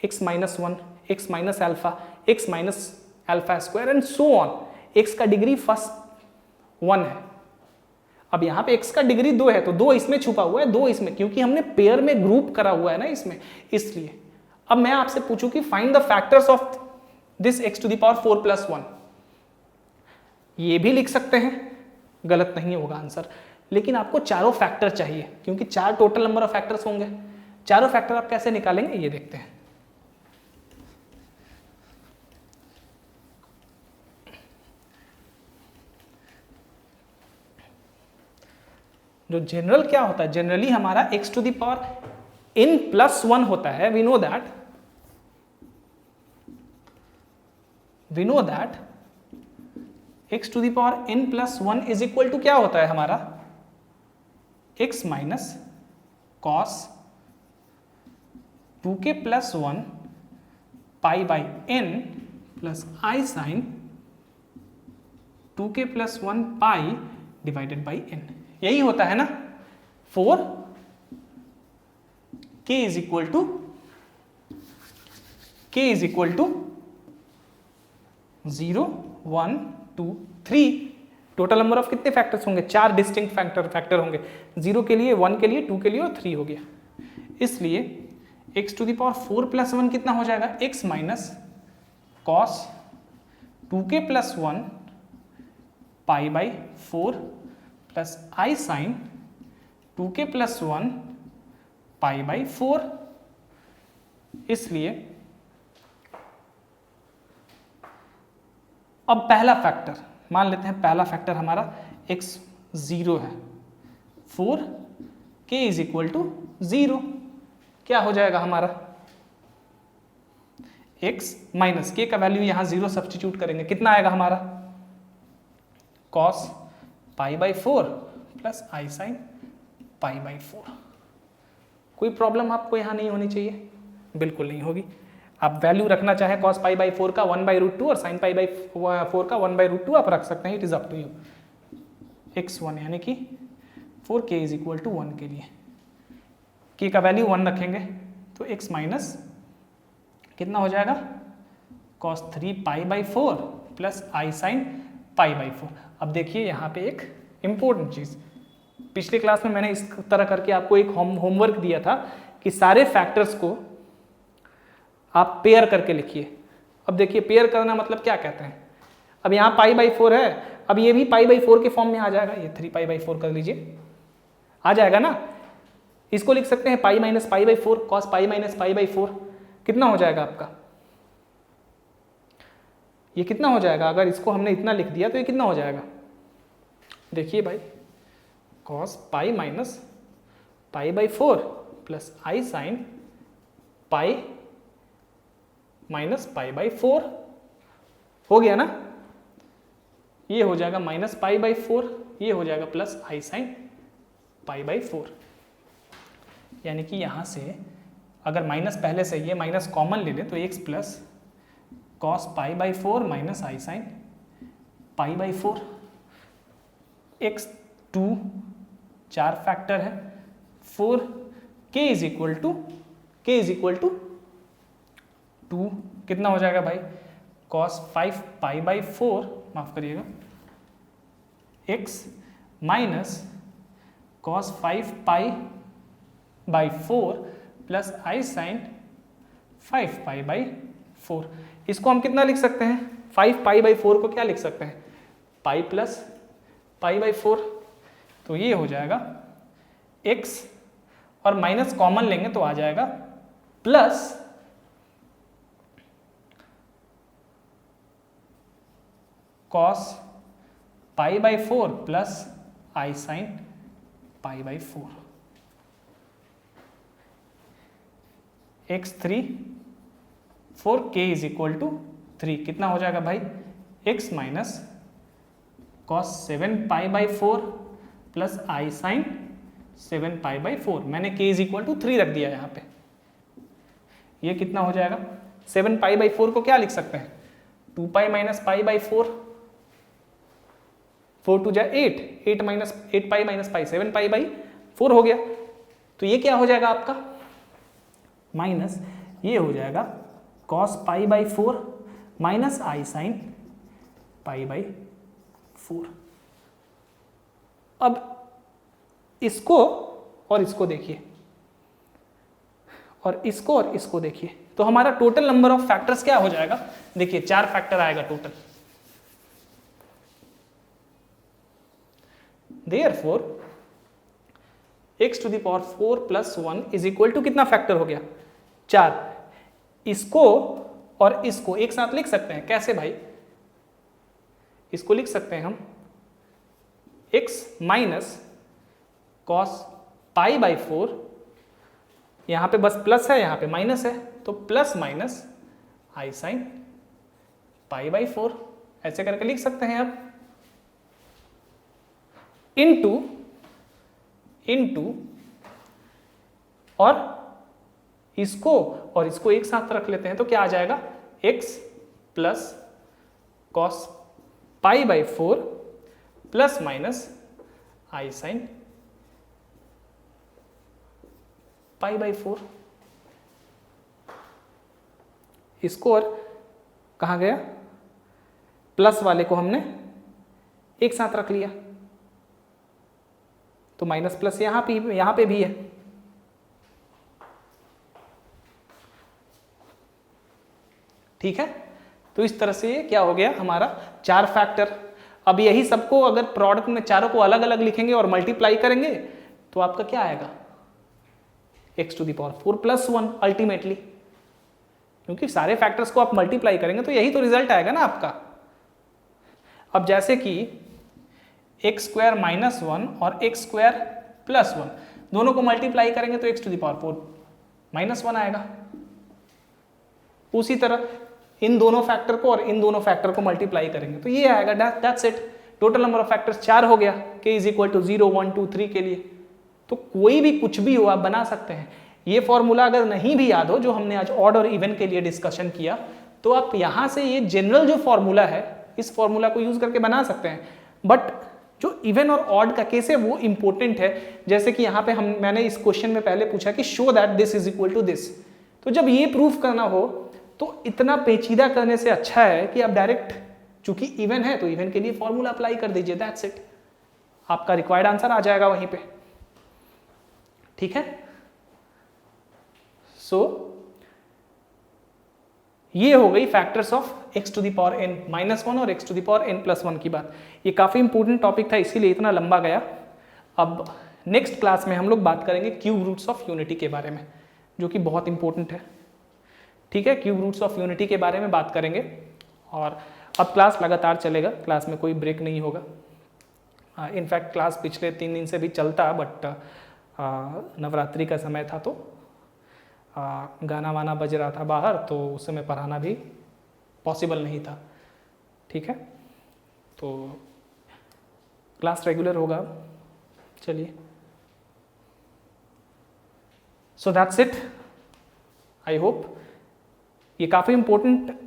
Speaker 1: x minus 1, x minus alpha, x minus alpha square and so on, x का डिग्री फर्स्ट 1 है। अब यहाँ पे x का डिग्री 2 है तो 2 इसमें छुपा हुआ है, 2 इसमें, क्योंकि हमने पेयर में ग्रुप करा हुआ है ना इसमें, इसलिए। अब मैं आपसे पूछूं कि find the factors of this x to the power 4 plus 1, ये भी लिख सकते हैं, गलत नहीं होगा आंसर, लेकिन आपको चारों फैक्टर चाहिए, क्योंकि 4 टोटल नंबर ऑफ फैक्टर्स होंगे। चारों फैक्टर आप कैसे निकालेंगे ये देखते हैं। जो जनरल क्या होता है, जनरली हमारा x to the power n plus 1 होता है, we know that x to the power n plus 1 is equal to क्या होता है हमारा, x minus cos 2k plus 1 pi by n plus i sine 2k plus 1 pi divided by n, यही होता है ना। 4 k is equal to 0 1 2 3, total number of कितने factors होंगे? 4 डिस्टिंक्ट फैक्टर होंगे, 0 के लिए, 1 के लिए, 2 के लिए और 3 हो गया। इसलिए x to the power 4 plus 1 कितना हो जाएगा? x minus cos 2k plus 1 pi by 4 plus i sine 2k plus 1 pi by 4। इसलिए अब पहला फैक्टर मान लेते हैं, पहला फैक्टर हमारा x 0 है, 4k इज इक्वल टू 0, क्या हो जाएगा हमारा? x माइनस k का वैल्यू यहाँ 0 सब्स्टिट्यूट करेंगे, कितना आएगा हमारा? cos pi by 4 plus i sine pi by 4। कोई प्रॉब्लम आपको यहाँ नहीं होनी चाहिए, बिल्कुल नहीं होगी। आप वैल्यू रखना चाहें cos पाई बाई 4 का 1/√2 और sin पाई बाई 4 का 1/√2 आप रख सकते हैं, it is up to you. x1 यानी कि 4k इज इक्वल टू 1 के लिए k का वैल्यू 1 रखेंगे तो x माइनस कितना हो जाएगा? cos 3 pi by 4 plus i sine pi by 4। अब देखिए यहाँ पे एक इम्पोर्टेंट चीज़, पिछले क्लास में मैंने इस तरह करके आपको एक होमवर्क दिया था कि सारे फैक्टर्स को आप पेयर करके लिखिए। अब देखिए पेयर करना मतलब क्या कहते हैं, अब यहाँ पाई बाई 4 है, अब ये भी पाई बाई 4 के फॉर्म में आ जाएगा, ये 3 पाई बाई 4 कर लीजिए, आ जाएगा ना। इसको लिख सकते हैं पाई minus pi by 4 cos pi minus pi by 4, कितना हो जाएगा आपका? ये कितना हो जाएगा? अगर इसको हमने इतना लिख दिया तो ये कितना हो जाएगा? देखिए भाई, cos pi minus pi by 4 plus i sine pi minus pi by 4 हो गया ना। ये हो जाएगा माइनस पाई बाई 4, ये हो जाएगा plus i sine pi by 4। यानी कि यहाँ से अगर माइनस पहले से ये माइनस कॉमन ले लें तो x plus cos pi by 4 minus i sine pi by 4। x2 4 factor है, 4k इज इक्वल टू 2, कितना हो जाएगा भाई? cos 5 पाई बाई 4, माफ करिएगा, x minus cos 5 pi by 4 plus i sine 5 pi by 4। इसको हम कितना लिख सकते हैं? 5 पाई बाई 4 को क्या लिख सकते हैं? Pi plus pi by 4। तो ये हो जाएगा x और माइनस कॉमन लेंगे तो आ जाएगा plus cos pi by 4 plus i sine pi by 4। x3 4k is equal to 3, कितना हो जाएगा भाई? x minus cos 7 pi by 4 plus i sine 7 pi by 4। मैंने k इज इक्वल टू 3 रख दिया यहाँ पे। ये कितना हो जाएगा? 7 पाई बाई 4 को क्या लिख सकते हैं? 2 pi minus pi by 4, 4 two जा 8, 8 पाई माइनस पाई 7 पाई बाई 4 हो गया। तो ये क्या हो जाएगा आपका? माइनस ये हो जाएगा cos pi by 4 minus i sine pi by 4। अब इसको और इसको देखिए, और इसको देखिए, तो हमारा टोटल नंबर ऑफ फैक्टर्स क्या हो जाएगा? देखिए 4 फैक्टर आएगा total. Therefore x to the power 4 plus 1 is equal to कितना फैक्टर हो गया? 4। इसको और इसको एक साथ लिख सकते हैं, कैसे भाई? इसको लिख सकते हैं हम x minus cos pi by 4, यहाँ पे बस प्लस है, यहाँ पे माइनस है, तो plus minus i sine pi by 4, ऐसे करके लिख सकते हैं आप। इनटू और इसको एक साथ रख लेते हैं तो क्या आ जाएगा? x plus cos pi by 4 plus minus i sine pi by 4। इसको और कहाँ गया? प्लस वाले को हमने एक साथ रख लिया, तो माइनस प्लस यहां पे भी है। ठीक है, तो इस तरह से क्या हो गया हमारा 4 फैक्टर। अब यही सबको अगर प्रोडक्ट में चारों को अलग अलग लिखेंगे और मल्टीप्लाई करेंगे तो आपका क्या आएगा, x⁴ + 1 अल्टीमेटली, क्योंकि सारे फैक्टर्स को आप मल्टीप्लाई करेंगे तो यही तो रिजल्ट आएगा ना आपका। अब जैसे कि x² - 1 और x² + 1 दोनों को मल्टीप्लाई करेंगे तो x⁴ -1 आएगा। उसी तरह इन दोनों फैक्टर को और इन दोनों फैक्टर को मल्टीप्लाई करेंगे तो ये आएगा। That's it, total number of factors 4 हो गया k = 0 1 2 3 के लिए। तो कोई भी कुछ भी हो आप बना सकते हैं। ये फॉर्मूला अगर नहीं भी याद हो जो हमने आज ऑड और इवन के लिए डिस्कशन किया, तो आप यहां से ये जनरल जो फॉर्मूला है इस फॉर्मूला को यूज करके बना सकते हैं। बट जो इवन और ऑड का केस है वो इंपॉर्टेंट है। जैसे कि यहाँ पे मैंने इस क्वेश्चन में पहले पूछा कि show that this is equal to this, तो जब ये प्रूफ करना हो तो इतना पेचीदा करने से अच्छा है कि आप डायरेक्ट, चूंकि इवन है तो इवन के लिए फॉर्मूला अप्लाई कर दीजिए, दैट्स इट, आपका रिक्वायर्ड आंसर आ जाएगा वहीं पे। ठीक है, सो ये हो गई फैक्टर्स ऑफ x⁴ -1 और x⁴ + 1 की बात। ये काफी इंपॉर्टेंट टॉपिक था इसीलिए इतना लंबा गया। अब नेक्स्ट क्लास में हम लोग बात करेंगे क्यूब रूट्स ऑफ यूनिटी के बारे में, जो कि बहुत इंपॉर्टेंट है। ठीक है, क्यूब रूट्स ऑफ यूनिटी के बारे में बात करेंगे और अब क्लास लगातार चलेगा, क्लास में कोई ब्रेक नहीं होगा। इनफैक्ट क्लास पिछले 3 दिन से भी चलता, बट नवरात्रि का समय था तो गाना वाना बज रहा था बाहर, तो उस समय पढ़ाना भी पॉसिबल नहीं था। ठीक है, तो क्लास रेगुलर होगा। चलिए, सो दैट्स इट, आई होप ये काफ़ी इंपॉर्टेंट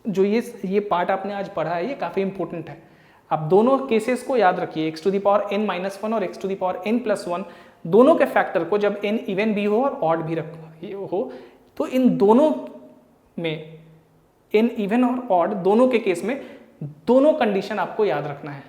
Speaker 1: जो ये पार्ट आपने आज पढ़ा है ये काफ़ी इंपॉर्टेंट है। आप दोनों केसेस को याद रखिए, x⁴ -1 और x⁴ + 1 दोनों के फैक्टर को जब n इवन भी हो और ऑड भी हो तो इन दोनों में n इवन और ऑड दोनों के केस में दोनों कंडीशन आपको याद रखना है।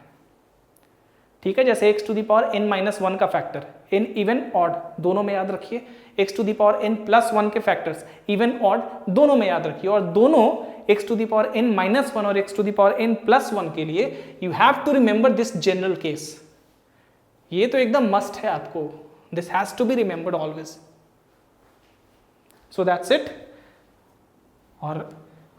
Speaker 1: ठीक है, जैसे x⁴ n-1 का फैक्टर n इवन ऑड दोनों में याद रखिए, x⁴ n+1 के फैक्टर्स इवन ऑड दोनों में याद रखिए, और दोनों x⁴ n-1 और x⁴ n+1 के लिए you have to remember this general case. ये तो एकदम मस्ट है आपको, this has to be remembered always. So that's it. और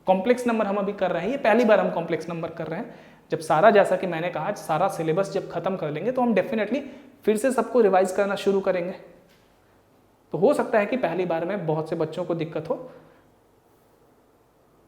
Speaker 1: कॉम्प्लेक्स नंबर हम अभी कर रहे हैं, ये पहली बार हम कॉम्प्लेक्स नंबर कर रहे हैं। जब सारा, जैसा कि मैंने कहा, सारा सिलेबस जब खत्म कर लेंगे तो हम डेफिनेटली फिर से सबको रिवाइज करना शुरू करेंगे। तो हो सकता है कि पहली बार में बहुत से बच्चों को दिक्कत हो,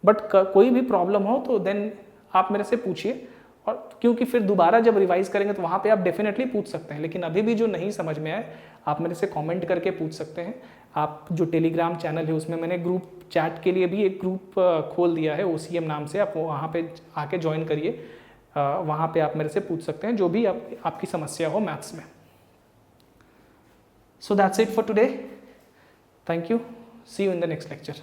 Speaker 1: बट कोई भी प्रॉब्लम हो तो देन आप मेरे से पूछिए, और क्योंकि फिर दोबारा जब रिवाइज करेंगे तो वहाँ पे आप डेफिनेटली पूछ सकते हैं। लेकिन अभी भी जो नहीं समझ में आए आप मेरे से कमेंट करके पूछ सकते हैं। आप जो टेलीग्राम चैनल है उसमें मैंने ग्रुप चैट के लिए भी एक ग्रुप खोल दिया है OCM नाम से, आप वहाँ पे आके ज्वाइन करिए। वहाँ पे आप मेरे से पूछ सकते हैं जो भी आपकी समस्या हो मैथ्स में। So that's it for today, thank you, see you in the next lecture.